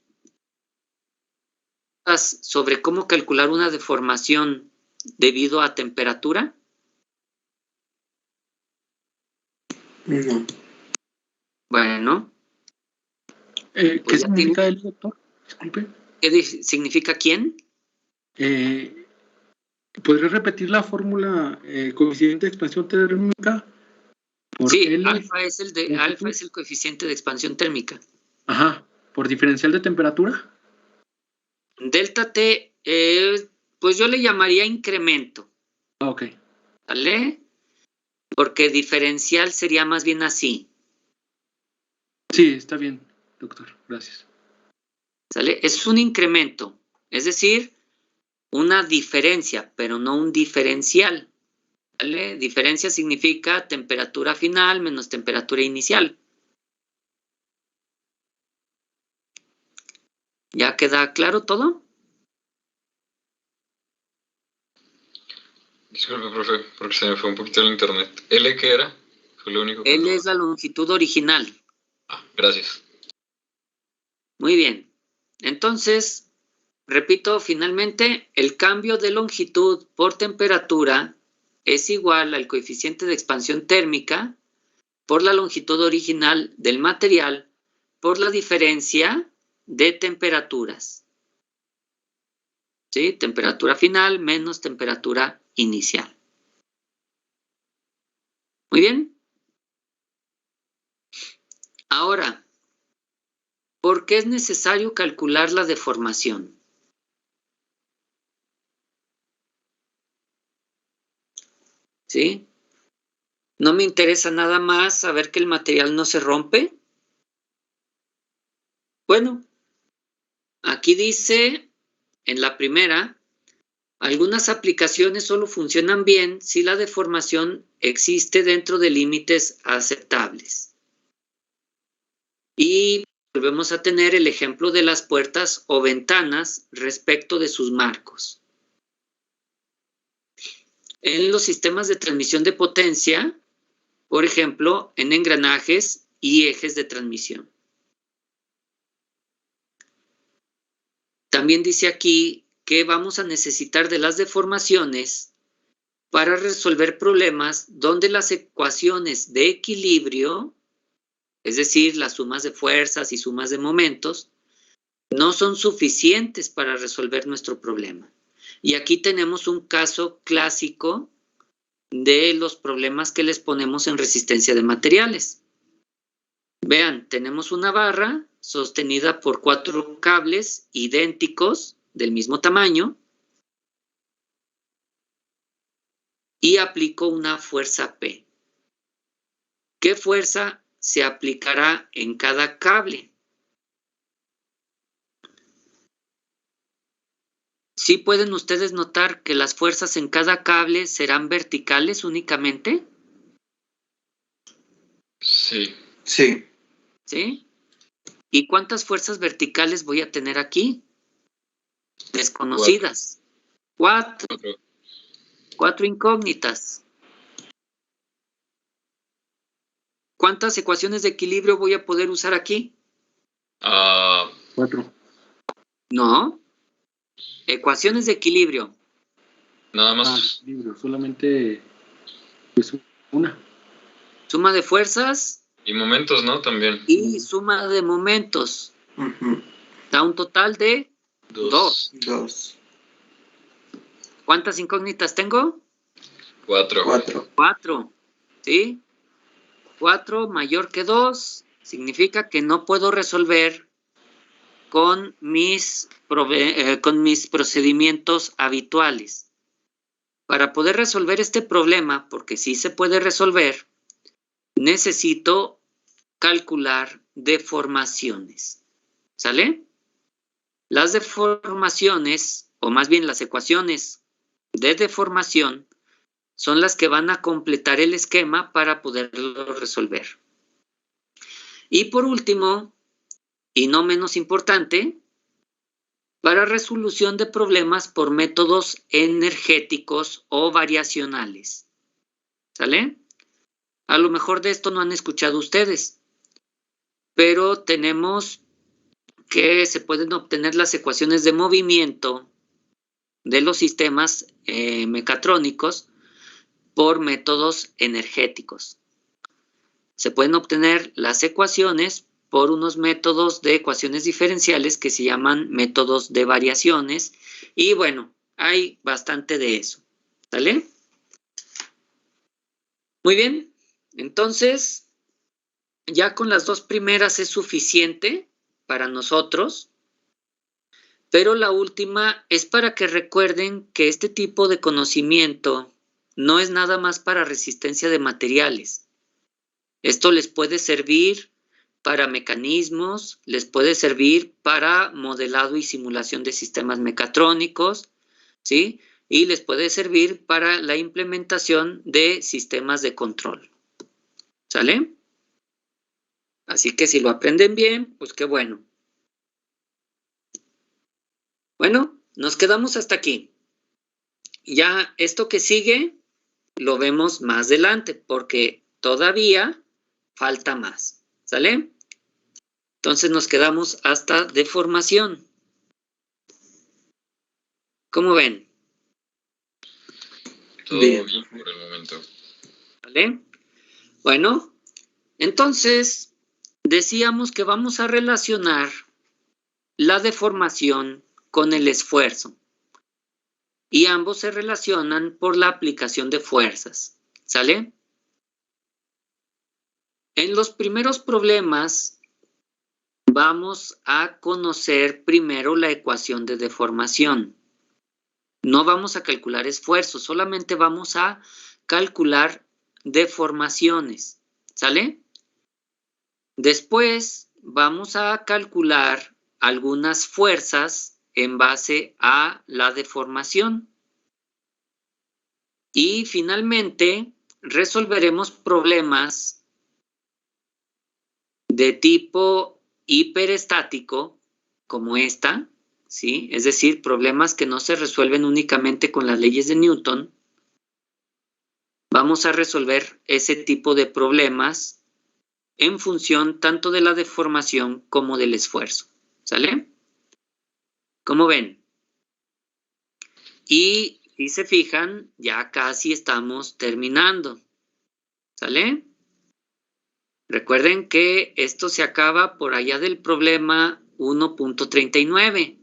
¿Sobre cómo calcular una deformación debido a temperatura? No. Bueno. ¿Qué Pues significa el doctor? Disculpe. ¿Qué significa quién? ¿Podría repetir la fórmula coeficiente de expansión térmica? Sí, L, alfa es el coeficiente de expansión térmica. Ajá, por diferencial de temperatura. Delta T, pues yo le llamaría incremento. Ok. ¿Vale? Porque diferencial sería más bien así. Sí, está bien, doctor. Gracias. ¿Sale? Es un incremento, es decir, una diferencia, pero no un diferencial. ¿Vale? Diferencia significa temperatura final menos temperatura inicial. ¿Ya queda claro todo? Disculpe, profe, porque se me fue un poquito el internet. ¿L qué era? Fue lo único que... L es la longitud original. Gracias. Muy bien. Entonces, repito, finalmente, el cambio de longitud por temperatura es igual al coeficiente de expansión térmica por la longitud original del material por la diferencia de temperaturas. ¿Sí? Temperatura final menos temperatura inicial. Muy bien. Ahora, ¿por qué es necesario calcular la deformación? ¿Sí? No me interesa nada más saber que el material no se rompe. Bueno, aquí dice, en la primera, algunas aplicaciones solo funcionan bien si la deformación existe dentro de límites aceptables. Y volvemos a tener el ejemplo de las puertas o ventanas respecto de sus marcos. En los sistemas de transmisión de potencia, por ejemplo, en engranajes y ejes de transmisión. También dice aquí que vamos a necesitar de las deformaciones para resolver problemas donde las ecuaciones de equilibrio, es decir, las sumas de fuerzas y sumas de momentos, no son suficientes para resolver nuestro problema. Y aquí tenemos un caso clásico de los problemas que les ponemos en resistencia de materiales. Vean, tenemos una barra sostenida por 4 cables idénticos del mismo tamaño y aplico una fuerza P. ¿Qué fuerza se aplicará en cada cable? ¿Sí pueden ustedes notar que las fuerzas en cada cable serán verticales únicamente? Sí. Sí. ¿Sí? ¿Y cuántas fuerzas verticales voy a tener aquí? Desconocidas. 4. 4 incógnitas. ¿Cuántas ecuaciones de equilibrio voy a poder usar aquí? 4. No. Ecuaciones de equilibrio. Nada más. Libro, solamente pues una. Suma de fuerzas Y momentos, ¿no? También. y suma de momentos. Ujú. Da un total de 2. 2. ¿Cuántas incógnitas tengo? 4. 4. 4. ¿Sí? 4 mayor que 2 significa que no puedo resolver con mis procedimientos habituales. Para poder resolver este problema, porque sí se puede resolver, necesito calcular deformaciones. ¿Sale? Las deformaciones, o más bien las ecuaciones de deformación, son las que van a completar el esquema para poderlo resolver. Y por último, y no menos importante, para resolución de problemas por métodos energéticos o variacionales. ¿Sale? A lo mejor de esto no han escuchado ustedes, pero tenemos que se pueden obtener las ecuaciones de movimiento de los sistemas mecatrónicos por métodos energéticos. Se pueden obtener las ecuaciones por unos métodos de ecuaciones diferenciales que se llaman métodos de variaciones. Y bueno, hay bastante de eso. ¿Sale? Muy bien. Entonces, ya con las 2 primeras es suficiente para nosotros. Pero la última es para que recuerden que este tipo de conocimiento no es nada más para resistencia de materiales. Esto les puede servir para mecanismos, les puede servir para modelado y simulación de sistemas mecatrónicos, ¿sí? Y les puede servir para la implementación de sistemas de control. ¿Sale? Así que si lo aprenden bien, pues qué bueno. Bueno, nos quedamos hasta aquí. Ya esto que sigue lo vemos más adelante porque todavía falta más. ¿Sale? Entonces nos quedamos hasta deformación. ¿Cómo ven? Todo Bien. bien por el momento. ¿Vale? Bueno, entonces decíamos que vamos a relacionar la deformación con el esfuerzo. Y ambos se relacionan por la aplicación de fuerzas. ¿Sale? En los primeros problemas vamos a conocer primero la ecuación de deformación. No vamos a calcular esfuerzo, solamente vamos a calcular deformaciones, ¿sale? Después vamos a calcular algunas fuerzas en base a la deformación. Y finalmente resolveremos problemas de tipo hiperestático, como esta, ¿sí? Es decir, problemas que no se resuelven únicamente con las leyes de Newton. Vamos a resolver ese tipo de problemas en función tanto de la deformación como del esfuerzo, ¿sale? ¿Cómo ven? Y si se fijan, ya casi estamos terminando, ¿sale? Recuerden que esto se acaba por allá del problema 1.39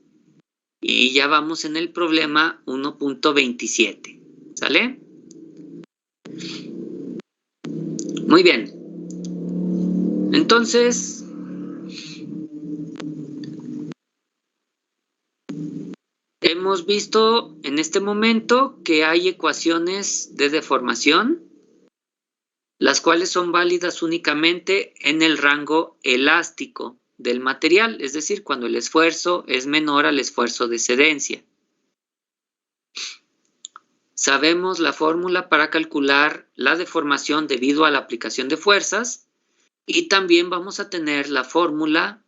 y ya vamos en el problema 1.27, ¿sale? Muy bien. Entonces, hemos visto en este momento que hay ecuaciones de deformación, las cuales son válidas únicamente en el rango elástico del material, es decir, cuando el esfuerzo es menor al esfuerzo de excedencia. Sabemos la fórmula para calcular la deformación debido a la aplicación de fuerzas y también vamos a tener la fórmula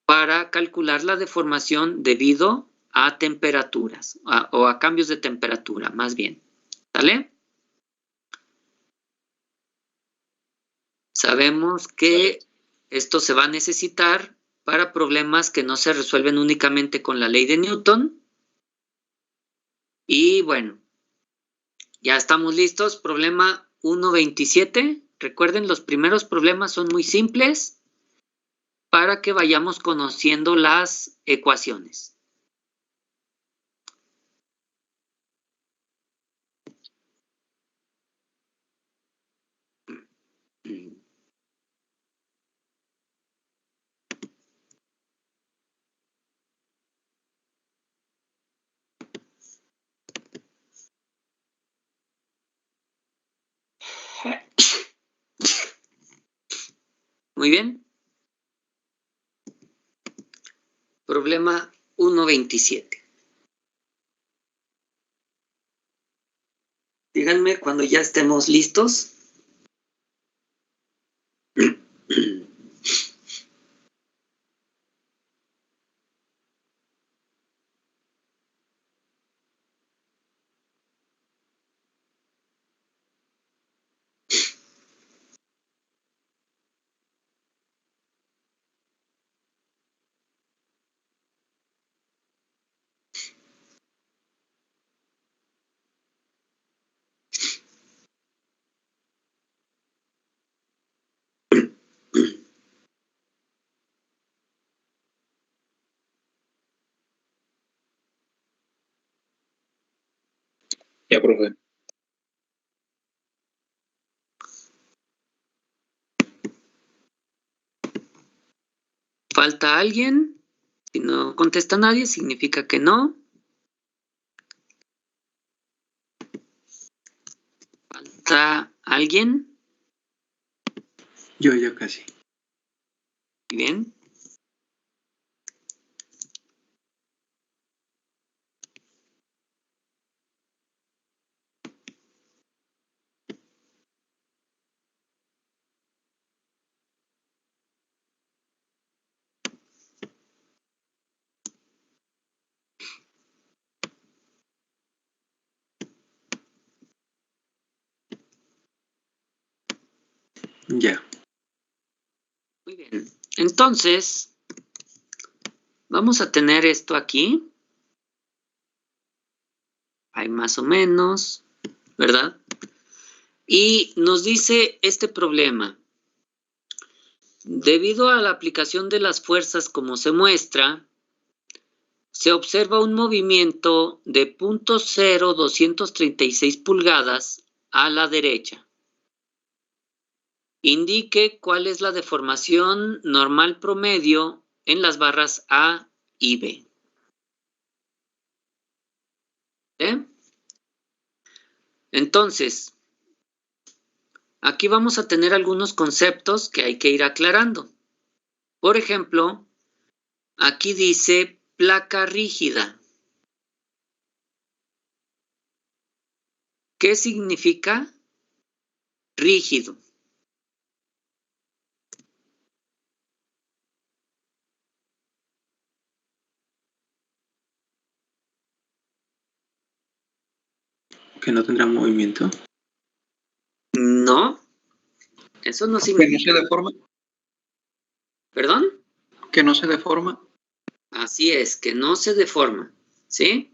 para calcular la deformación debido a temperaturas o a cambios de temperatura, más bien. ¿Sale? Sabemos que esto se va a necesitar para problemas que no se resuelven únicamente con la ley de Newton. Y bueno, ya estamos listos. Problema 1.27. Recuerden, los primeros problemas son muy simples para que vayamos conociendo las ecuaciones. Muy bien. Problema 1.27. Díganme cuando ya estemos listos. Ya, profe. ¿Falta alguien? Si no contesta nadie, significa que no. ¿Falta alguien? Yo ya casi. Muy bien. Ya. Muy bien. Entonces, vamos a tener esto aquí. Hay más o menos, ¿verdad? Y nos dice este problema. Debido a la aplicación de las fuerzas como se muestra, se observa un movimiento de 0.0236 pulgadas a la derecha. Indique cuál es la deformación normal promedio en las barras A y B. Entonces, aquí vamos a tener algunos conceptos que hay que ir aclarando. Por ejemplo, aquí dice placa rígida. ¿Qué significa rígido? Que no tendrá movimiento. No, eso no Que no significa. se deforma. ¿Perdón? Que no se deforma. Así es, que no se deforma, ¿sí?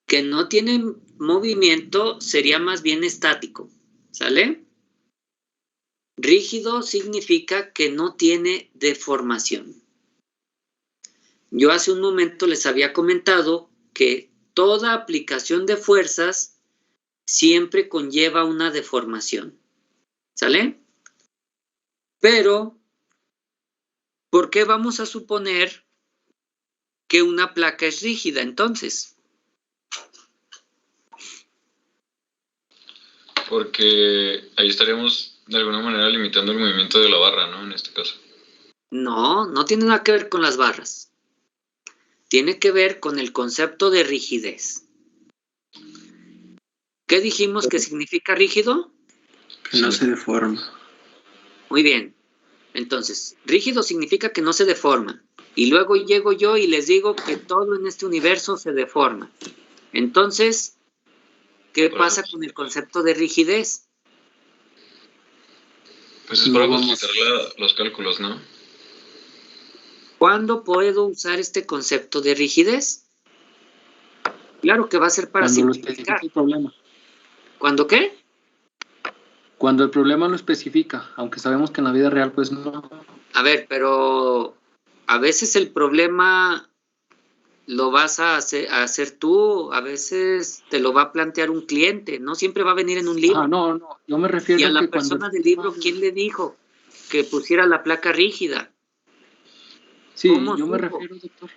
Que no tiene movimiento sería más bien estático, ¿sale? Rígido significa que no tiene deformación. Yo hace un momento les había comentado que toda aplicación de fuerzas siempre conlleva una deformación, ¿sale? Pero, ¿por qué vamos a suponer que una placa es rígida entonces? Porque ahí estaríamos de alguna manera limitando el movimiento de la barra, ¿no? En este caso. No, no tiene nada que ver con las barras. Tiene que ver con el concepto de rigidez. ¿Qué dijimos que significa rígido? Que no se deforma. Muy bien. Entonces, rígido significa que no se deforma. Y luego llego yo y les digo que todo en este universo se deforma. Entonces, ¿qué pasa con el concepto de rigidez? Pues es para facilitar los cálculos, ¿no? ¿Cuándo puedo usar este concepto de rigidez? Claro que va a ser para Cuando lo simplificar. especifica el problema. ¿Cuándo qué? Cuando el problema lo especifica, aunque sabemos que en la vida real pues no. A ver, pero a veces el problema lo vas a hacer tú, a veces te lo va a plantear un cliente, no siempre va a venir en un libro. No, yo me refiero y a la que persona cuando... del libro, ¿quién le dijo que pusiera la placa rígida? Sí, ¿Cómo yo me supo? refiero, doctor,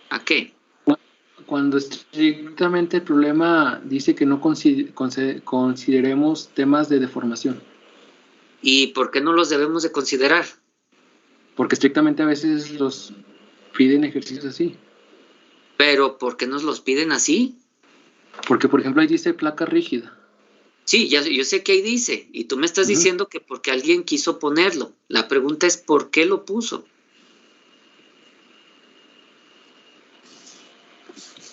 ¿A qué? cuando estrictamente el problema dice que no consideremos temas de deformación, ¿Y por qué no los debemos de considerar? porque estrictamente a veces los piden ejercicios así. ¿Pero por qué nos los piden así? Porque, por ejemplo, ahí dice placa rígida. Sí, yo sé que ahí dice, y tú me estás diciendo que porque alguien quiso ponerlo. La pregunta es, ¿por qué lo puso?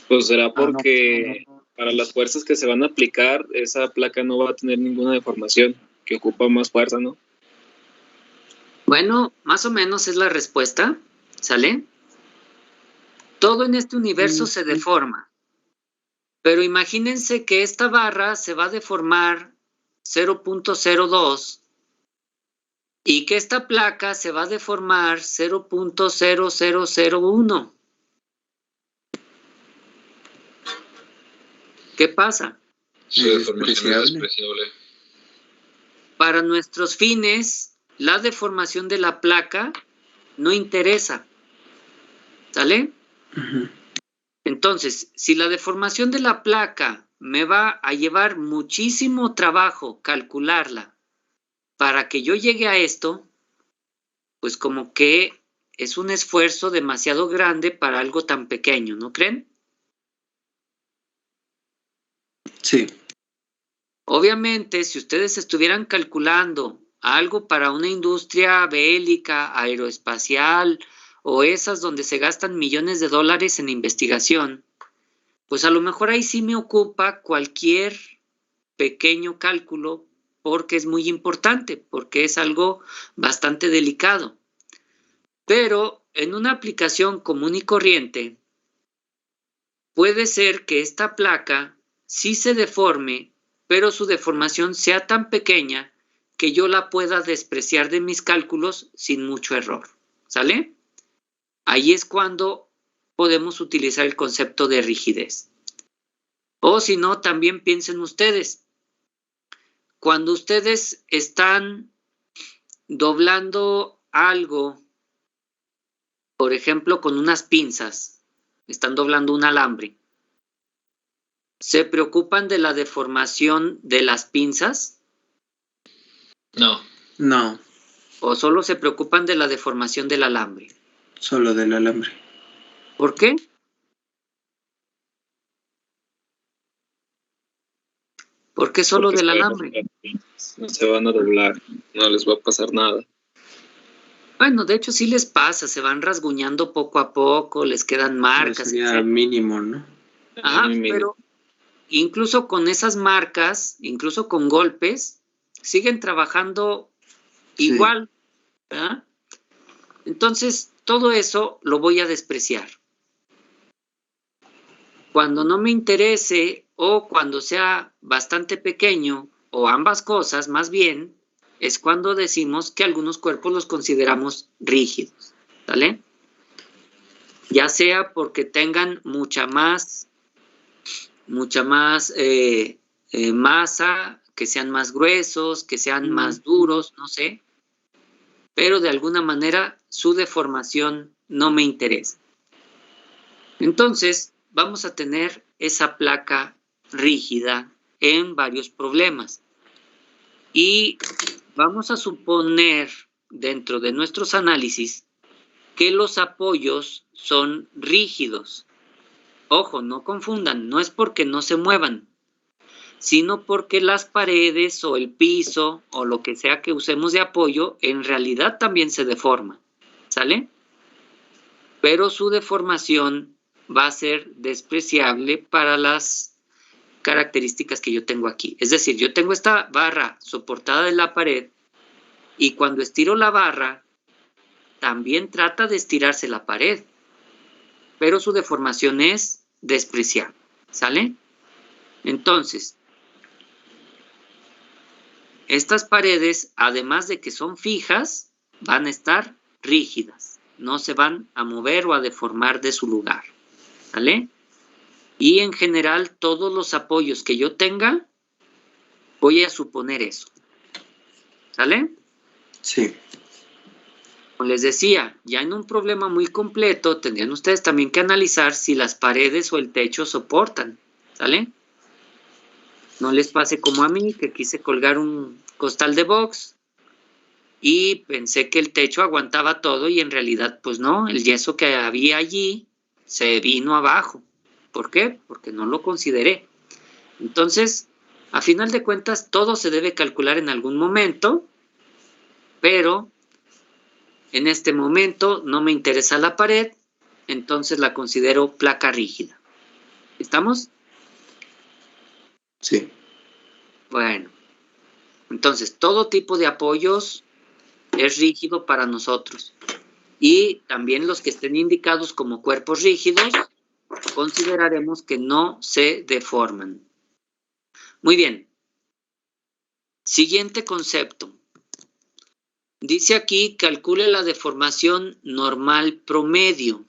Pues será porque no. para las fuerzas que se van a aplicar, esa placa no va a tener ninguna deformación, que ocupa más fuerza, ¿no? Bueno, más o menos es la respuesta, ¿sale? Todo en este universo se deforma, pero imagínense que esta barra se va a deformar 0.02 y que esta placa se va a deformar 0.0001. ¿Qué pasa? Su deformación es despreciable. Para nuestros fines, la deformación de la placa no interesa, ¿sale? Entonces, si la deformación de la placa me va a llevar muchísimo trabajo calcularla para que yo llegue a esto, pues como que es un esfuerzo demasiado grande para algo tan pequeño, ¿no creen? Sí. Obviamente, si ustedes estuvieran calculando algo para una industria bélica, aeroespacial o esas donde se gastan millones de dólares en investigación, pues a lo mejor ahí sí me ocupa cualquier pequeño cálculo porque es muy importante, porque es algo bastante delicado. Pero en una aplicación común y corriente, puede ser que esta placa sí se deforme, pero su deformación sea tan pequeña que yo la pueda despreciar de mis cálculos sin mucho error. ¿Sale? Ahí es cuando podemos utilizar el concepto de rigidez. O si no, también piensen ustedes. Cuando ustedes están doblando algo, por ejemplo, con unas pinzas, están doblando un alambre, ¿se preocupan de la deformación de las pinzas? No. No, ¿O solo se preocupan de la deformación del alambre? solo del alambre. ¿Por qué? ¿Por qué solo Porque del saben alambre? no se van a doblar, no les va a pasar nada. Bueno, de hecho sí les pasa, se van rasguñando poco a poco, les quedan Pero marcas, sería etcétera. mínimo, ¿no? Ajá, Muy mínimo. pero incluso con esas marcas, incluso con golpes, siguen trabajando Sí. igual, ¿verdad? Entonces, todo eso lo voy a despreciar. Cuando no me interese o cuando sea bastante pequeño, o ambas cosas más bien, es cuando decimos que algunos cuerpos los consideramos rígidos, ¿vale? Ya sea porque tengan mucha más masa, que sean más gruesos, que sean más duros, no sé, pero de alguna manera su deformación no me interesa. Entonces, vamos a tener esa placa rígida en varios problemas. Y vamos a suponer dentro de nuestros análisis que los apoyos son rígidos. Ojo, no confundan, no es porque no se muevan, sino porque las paredes o el piso o lo que sea que usemos de apoyo en realidad también se deforma, ¿sale? Pero su deformación va a ser despreciable para las características que yo tengo aquí. Es decir, yo tengo esta barra soportada en la pared y cuando estiro la barra, también trata de estirarse la pared, pero su deformación es despreciable, ¿sale? Entonces, estas paredes, además de que son fijas, van a estar rígidas, no se van a mover o a deformar de su lugar, ¿vale? Y en general, todos los apoyos que yo tenga, voy a suponer eso, ¿sale? Sí. Como les decía, ya en un problema muy completo, tendrían ustedes también que analizar si las paredes o el techo soportan, ¿sale? No les pase como a mí, que quise colgar un costal de box y pensé que el techo aguantaba todo y en realidad, pues no, el yeso que había allí se vino abajo. ¿Por qué? Porque no lo consideré. Entonces, a final de cuentas, todo se debe calcular en algún momento, pero en este momento no me interesa la pared, entonces la considero placa rígida. ¿Estamos? Sí. Bueno, entonces todo tipo de apoyos es rígido para nosotros. Y también los que estén indicados como cuerpos rígidos, consideraremos que no se deforman. Muy bien. Siguiente concepto. Dice aquí, calcule la deformación normal promedio,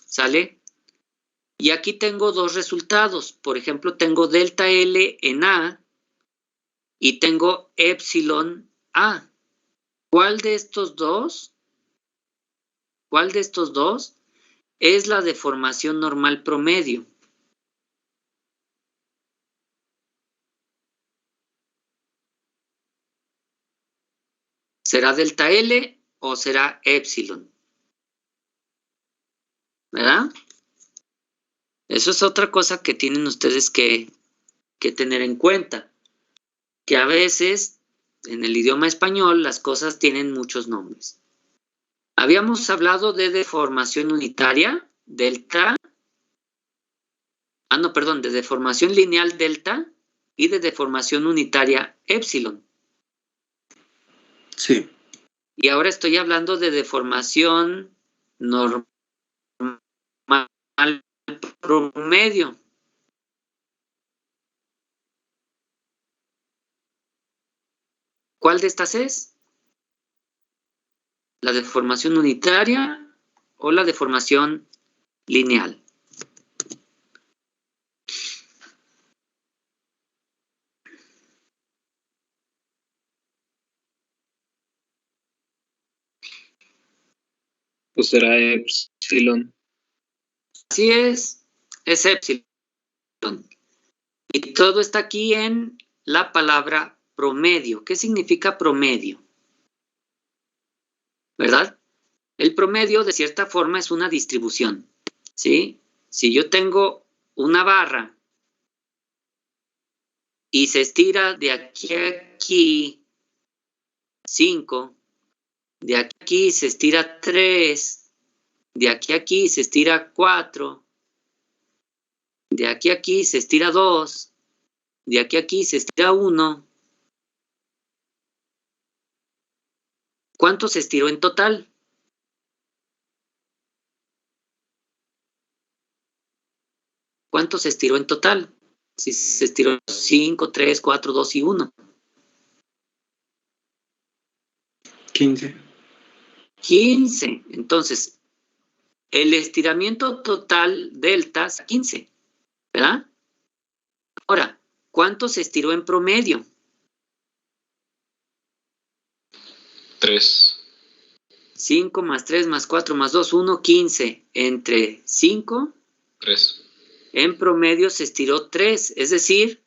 ¿sale? Y aquí tengo dos resultados. Por ejemplo, tengo delta L en A y tengo epsilon A. ¿Cuál de estos dos es la deformación normal promedio? ¿Será delta L o será epsilon? ¿Verdad? Eso es otra cosa que tienen ustedes que tener en cuenta. Que a veces, en el idioma español, las cosas tienen muchos nombres. Habíamos hablado de deformación unitaria, delta. De deformación lineal, delta, y de deformación unitaria, epsilon. Sí. Y ahora estoy hablando de deformación normal promedio. ¿Cuál de estas es? ¿La deformación unitaria o la deformación lineal? Pues será epsilon. Así es epsilon. Y todo está aquí en la palabra promedio. ¿Qué significa promedio? ¿Verdad? El promedio, de cierta forma, es una distribución, ¿sí? Si yo tengo una barra y se estira de aquí a aquí 5, de aquí a aquí se estira 3, de aquí a aquí se estira 4, de aquí a aquí se estira 2, de aquí a aquí se estira 1. ¿Cuánto se estiró en total? ¿Cuánto se estiró en total? Si se estiró 5, 3, 4, 2 y 1. 15. 15. Entonces, el estiramiento total delta es 15, ¿verdad? Ahora, ¿cuánto se estiró en promedio? 3. 5 más 3 más 4 más 2, 1, 15. Entre 5, 3. en promedio se estiró 3. Es decir,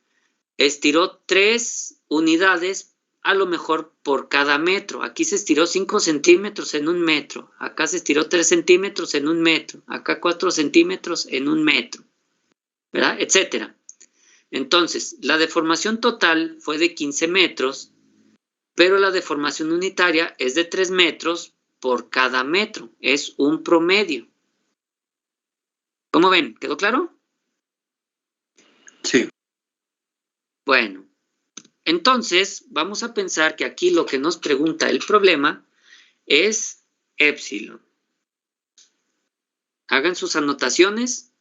estiró 3 unidades a lo mejor por cada metro. Aquí se estiró 5 centímetros en un metro. Acá se estiró 3 centímetros en un metro. Acá 4 centímetros en un metro. ¿Verdad? Etcétera. Entonces, la deformación total fue de 15 metros, pero la deformación unitaria es de 3 metros por cada metro. Es un promedio. ¿Cómo ven? ¿Quedó claro? Sí. Bueno, entonces vamos a pensar que aquí lo que nos pregunta el problema es épsilon. Hagan sus anotaciones.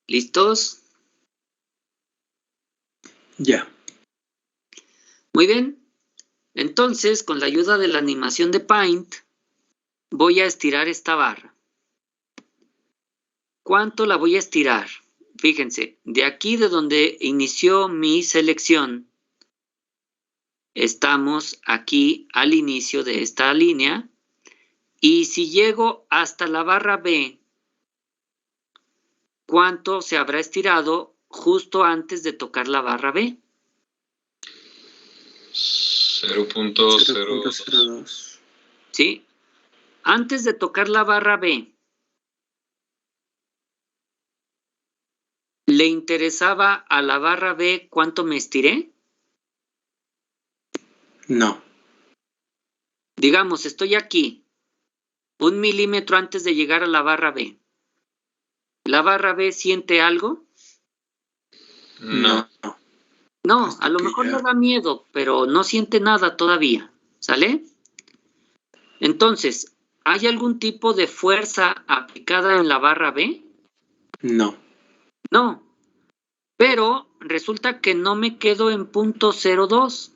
¿Listos? Ya. Muy bien. Entonces, con la ayuda de la animación de Paint, voy a estirar esta barra. ¿Cuánto la voy a estirar? Fíjense, de aquí de donde inició mi selección, estamos aquí al inicio de esta línea. Y si llego hasta la barra B, ¿cuánto se habrá estirado justo antes de tocar la barra B? 0.02. 0.02. ¿Sí? Antes de tocar la barra B, ¿le interesaba a la barra B cuánto me estiré? No. Digamos, estoy aquí, 1 milímetro antes de llegar a la barra B. ¿La barra B siente algo? No. No, Hasta a lo que mejor ya- le da miedo, pero no siente nada todavía. ¿Sale? Entonces, ¿hay algún tipo de fuerza aplicada en la barra B? No. No. Pero resulta que no me quedo en punto 02.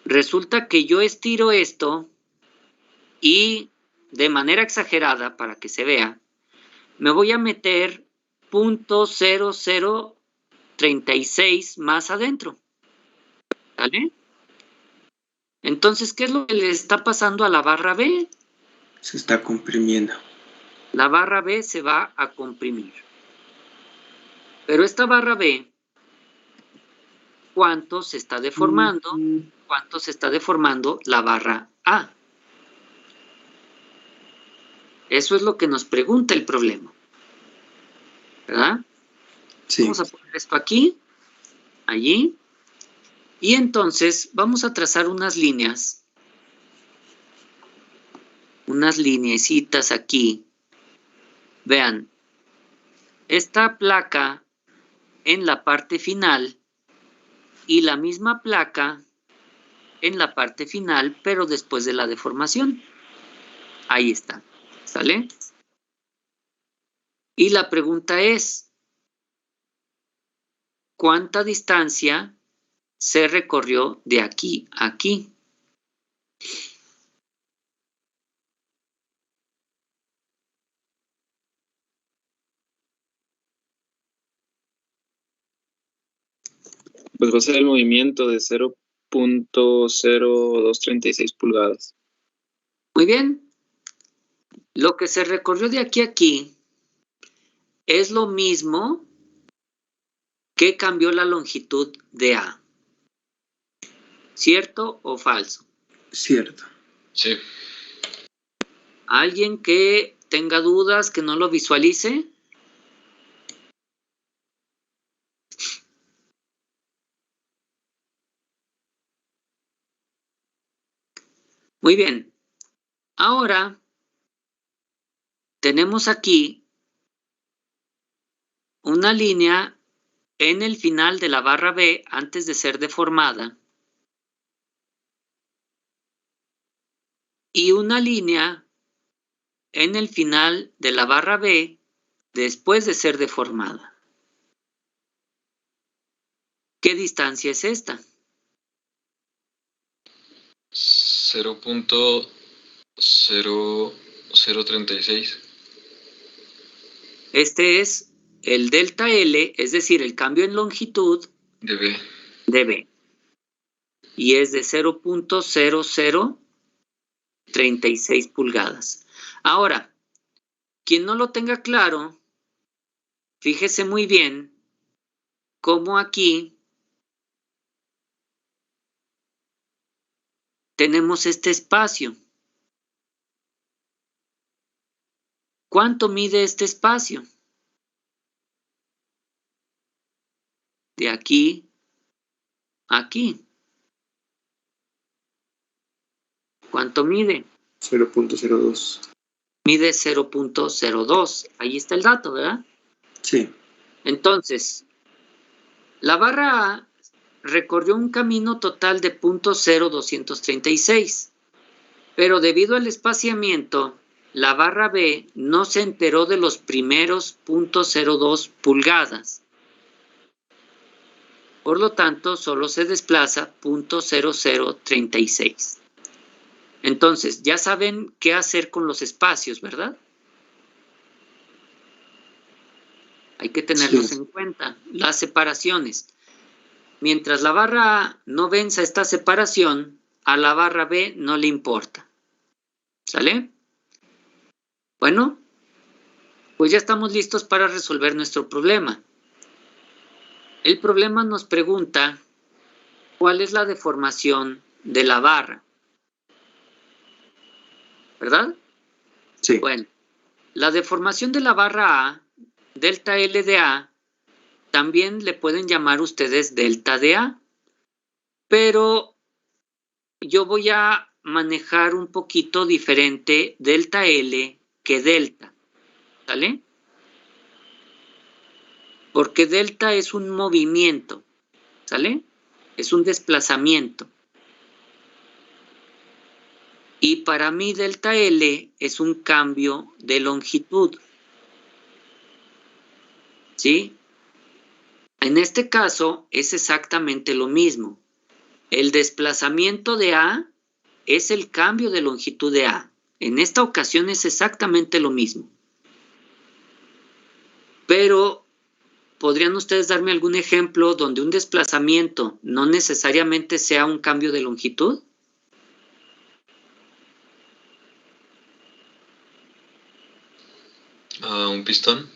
Resulta que yo estiro esto y de manera exagerada, para que se vea, me voy a meter punto 0036 más adentro. ¿Vale? Entonces, ¿qué es lo que le está pasando a la barra B? Se está comprimiendo. La barra B se va a comprimir. Pero esta barra B, ¿cuánto se está deformando? ¿Cuánto se está deformando la barra A? Eso es lo que nos pregunta el problema. ¿Verdad? Sí. Vamos a poner esto aquí, allí. Y entonces vamos a trazar unas líneas. Unas lineecitas aquí. Vean, esta placa en la parte final y la misma placa en la parte final, pero después de la deformación. Ahí está. ¿Sale? Y la pregunta es, ¿cuánta distancia se recorrió de aquí a aquí? Pues va a ser el movimiento de 0.0236 pulgadas. Muy bien. Lo que se recorrió de aquí a aquí es lo mismo que cambió la longitud de A. ¿Cierto o falso? Cierto. Sí. ¿Alguien que tenga dudas, que no lo visualice? Muy bien. Ahora tenemos aquí una línea en el final de la barra B antes de ser deformada y una línea en el final de la barra B después de ser deformada. ¿Qué distancia es esta? 0.0036 Este es el delta L, es decir, el cambio en longitud de B. de B. Y es de 0.0036 pulgadas. Ahora, quien no lo tenga claro, fíjese muy bien cómo aquí tenemos este espacio. ¿Cuánto mide este espacio? De aquí a aquí. ¿Cuánto mide? 0.02. Mide 0.02. Ahí está el dato, ¿verdad? Sí. Entonces, la barra A recorrió un camino total de 0.0236, pero debido al espaciamiento, la barra B no se enteró de los primeros 0.02 pulgadas. Por lo tanto, solo se desplaza 0.0036. Entonces, ya saben qué hacer con los espacios, ¿verdad? Hay que tenerlos en cuenta. Las separaciones. Mientras la barra A no venza esta separación, a la barra B no le importa. ¿Sale? Bueno, pues ya estamos listos para resolver nuestro problema. El problema nos pregunta cuál es la deformación de la barra. ¿Verdad? Sí. Bueno, la deformación de la barra A, delta L de A, también le pueden llamar ustedes delta de A, pero yo voy a manejar un poquito diferente delta L que delta, ¿sale? Porque delta es un movimiento, ¿sale? Es un desplazamiento. Y para mí delta L es un cambio de longitud, ¿sí? En este caso es exactamente lo mismo. El desplazamiento de A es el cambio de longitud de A. En esta ocasión es exactamente lo mismo. Pero, ¿podrían ustedes darme algún ejemplo donde un desplazamiento no necesariamente sea un cambio de longitud? ¿Un pistón?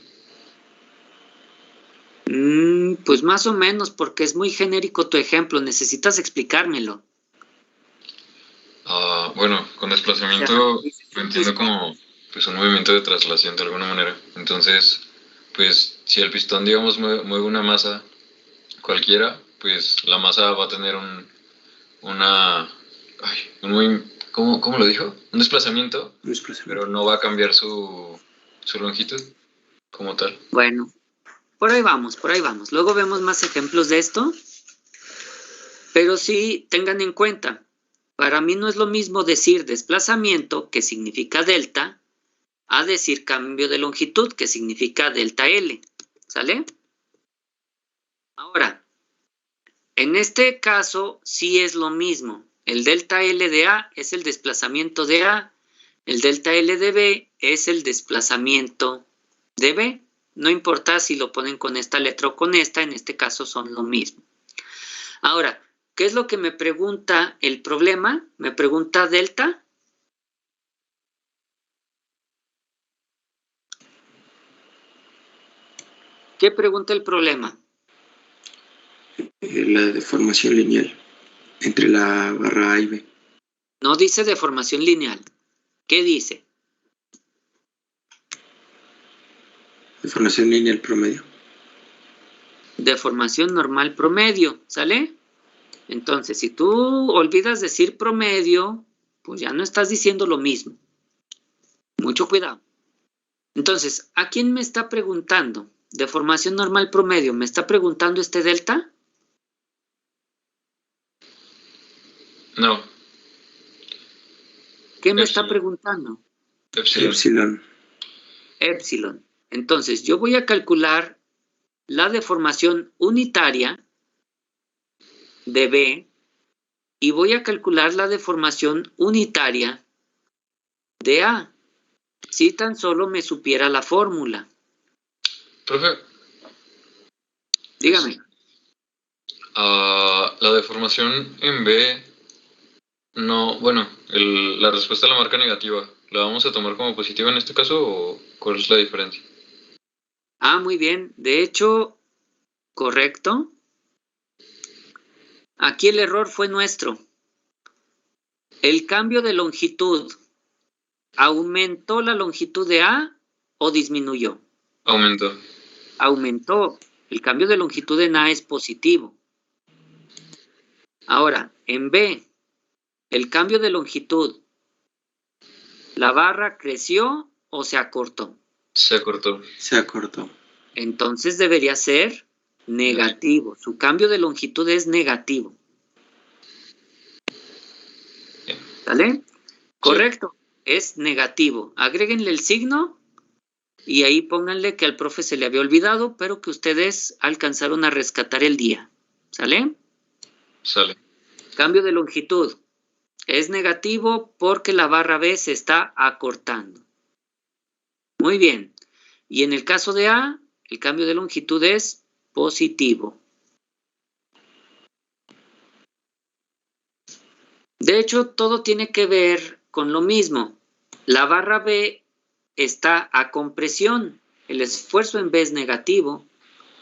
Pues más o menos, porque es muy genérico tu ejemplo. Necesitas explicármelo. Bueno, con desplazamiento lo entiendo como pues, un movimiento de traslación de alguna manera. Entonces, pues si el pistón, digamos, mueve una masa cualquiera, pues la masa va a tener ¿cómo lo dijo? Un desplazamiento, pero no va a cambiar su longitud como tal. Bueno, por ahí vamos, por ahí vamos. Luego vemos más ejemplos de esto. Pero sí tengan en cuenta, para mí no es lo mismo decir desplazamiento, que significa delta, a decir cambio de longitud, que significa delta L. ¿Sale? Ahora, en este caso sí es lo mismo. El delta L de A es el desplazamiento de A. El delta L de B es el desplazamiento de B. No importa si lo ponen con esta letra o con esta, en este caso son lo mismo. Ahora, ¿qué es lo que me pregunta el problema? Me pregunta delta. ¿Qué pregunta el problema? La deformación lineal entre la barra A y B. No dice deformación lineal. ¿Qué dice? Deformación lineal promedio. Deformación normal promedio, ¿sale? Entonces, si tú olvidas decir promedio, pues ya no estás diciendo lo mismo. Mucho cuidado. Entonces, ¿a quién me está preguntando? Deformación normal promedio, ¿me está preguntando este delta? No. ¿Qué me está Epsilon. preguntando? Epsilon. Epsilon. Entonces, yo voy a calcular la deformación unitaria de B y voy a calcular la deformación unitaria de A. Si tan solo me supiera la fórmula. Profe, Dígame. la deformación en B, no, bueno, la respuesta la marca negativa. ¿La vamos a tomar como positiva en este caso o cuál es la diferencia? Ah, muy bien. De hecho, correcto. Aquí el error fue nuestro. El cambio de longitud, ¿aumentó la longitud de A o disminuyó? Aumentó. Aumentó. El cambio de longitud en A es positivo. Ahora, en B, el cambio de longitud, ¿la barra creció o se acortó? Se acortó. Se acortó. Entonces debería ser negativo. Su cambio de longitud es negativo. ¿Sale? Correcto. Es negativo. Agréguenle el signo y ahí pónganle que al profe se le había olvidado, pero que ustedes alcanzaron a rescatar el día. ¿Sale? Sale. Cambio de longitud. Es negativo porque la barra B se está acortando. Muy bien. Y en el caso de A, el cambio de longitud es positivo. De hecho, todo tiene que ver con lo mismo. La barra B está a compresión. El esfuerzo en B es negativo.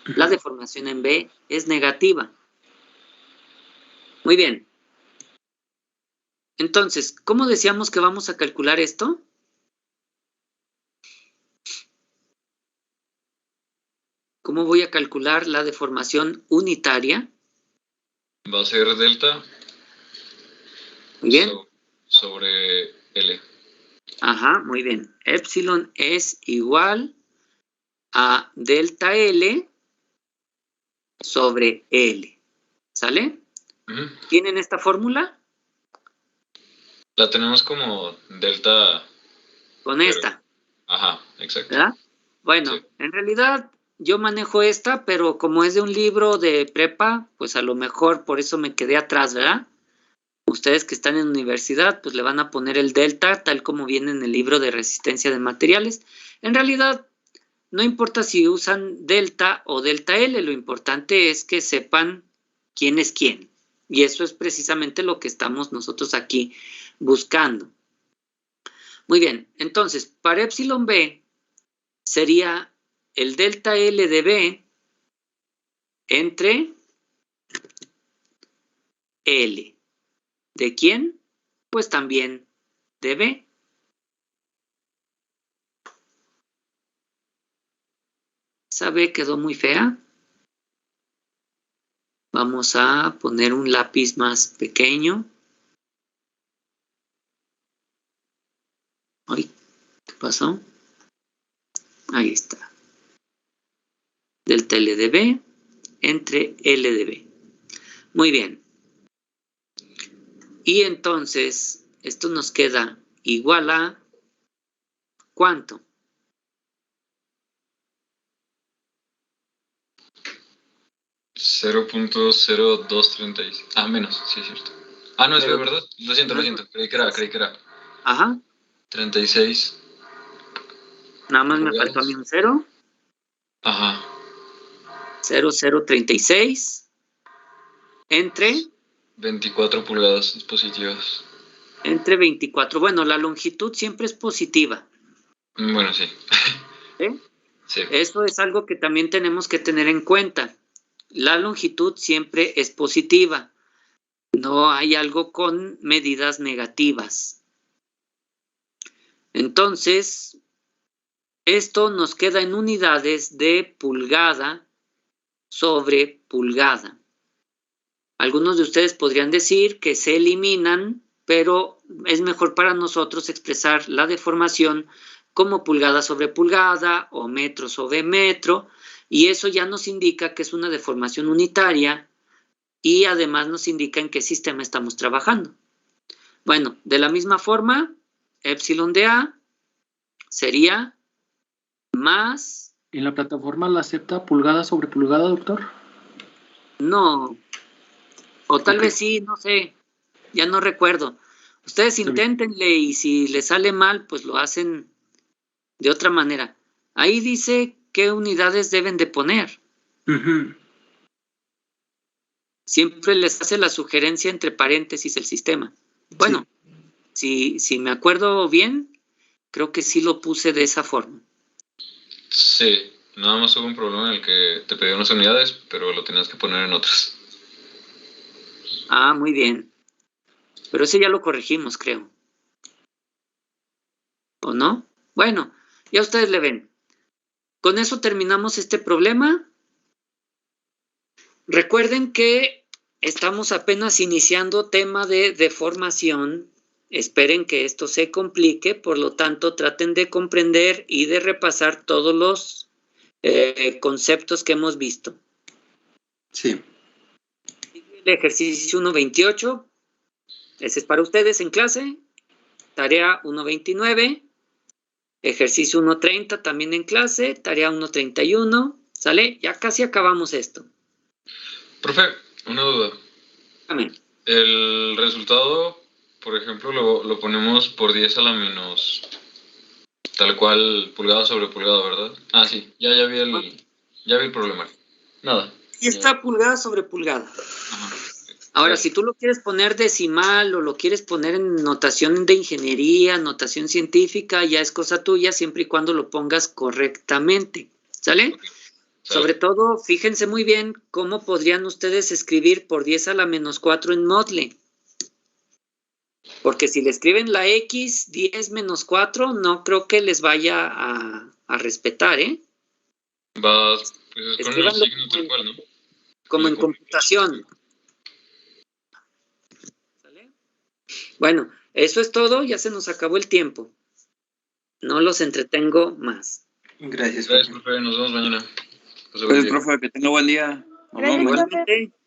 La deformación en B es negativa. Muy bien. Entonces, ¿cómo decíamos que vamos a calcular esto? ¿Cómo voy a calcular la deformación unitaria? Va a ser delta. Muy bien. Sobre L. Ajá, muy bien. Epsilon es igual a delta L sobre L. ¿Sale? ¿Tienen esta fórmula? La tenemos como delta. Con esta. Ajá, exacto. ¿Verdad? Bueno, Sí. En realidad yo manejo esta, pero como es de un libro de prepa, pues a lo mejor por eso me quedé atrás, ¿verdad? Ustedes que están en universidad, pues le van a poner el delta, tal como viene en el libro de resistencia de materiales. En realidad, no importa si usan delta o delta L, lo importante es que sepan quién es quién. Y eso es precisamente lo que estamos nosotros aquí buscando. Muy bien, entonces, para epsilon B sería el delta L de B entre L. ¿De quién? Pues también de B. Esa B quedó muy fea. Vamos a poner un lápiz más pequeño. Ay, ¿qué pasó? Ahí está. Delta L de B entre L de B. Muy bien. Y entonces, esto nos queda igual a ¿cuánto? .0236. Menos, sí es cierto. No es B, ¿verdad? Lo siento. Creí que era. Ajá. 36. Nada más me faltó a mí un 0. Ajá. 0036. entre 24 pulgadas positivas. entre 24. Bueno, la longitud siempre es positiva. Bueno, sí. ¿Eh? Sí. Eso es algo que también tenemos que tener en cuenta. La longitud siempre es positiva. No hay algo con medidas negativas. Entonces, esto nos queda en unidades de pulgada sobre pulgada. Algunos de ustedes podrían decir que se eliminan, pero es mejor para nosotros expresar la deformación como pulgada sobre pulgada o metro sobre metro, y eso ya nos indica que es una deformación unitaria y además nos indica en qué sistema estamos trabajando. Bueno, de la misma forma, epsilon de A sería más... ¿En la plataforma la acepta pulgada sobre pulgada, doctor? No, o tal Ok. vez sí, no sé, ya no recuerdo. Ustedes Está bien. inténtenle y si les sale mal, pues lo hacen de otra manera. Ahí dice qué unidades deben de poner. Ujú. Siempre les hace la sugerencia entre paréntesis el sistema. Bueno, si me acuerdo bien, creo que sí lo puse de esa forma. Sí, nada más hubo un problema en el que te pedí unas unidades, pero lo tenías que poner en otras. Ah, muy bien. Pero ese ya lo corregimos, creo. ¿O no? Bueno, ya ustedes le ven. Con eso terminamos este problema. Recuerden que estamos apenas iniciando tema de deformación. Esperen que esto se complique, por lo tanto traten de comprender y de repasar todos los conceptos que hemos visto. Sí. El ejercicio 1.28, ese es para ustedes en clase. Tarea 1.29, ejercicio 1.30 también en clase, tarea 1.31, ¿sale? Ya casi acabamos esto. Profe, una duda. Amén. El resultado, por ejemplo, lo ponemos por 10 a la menos tal cual pulgada sobre pulgada, ¿verdad? Ah, sí, ya vi el problema. Nada. Y está pulgada sobre pulgada. Ajá. Ahora, Sí. si tú lo quieres poner decimal o lo quieres poner en notación de ingeniería, notación científica, ya es cosa tuya, siempre y cuando lo pongas correctamente, ¿sale? Ok. Sobre todo, fíjense muy bien cómo podrían ustedes escribir por 10 a la menos 4 en Moodle. Porque si le escriben la X 10 menos 4, no creo que les vaya a respetar, ¿eh? Vas, pues es con el Escríbanlo signo tal cual, ¿no? como en computación. ¿Sale? Bueno, eso es todo, ya se nos acabó el tiempo. No los entretengo más. Gracias, Gracias, profe. profe. Nos vemos mañana. Pase buen Pues, día. profe, que tenga buen día. Nos vemos Gracias, mañana. profe. Igualmente.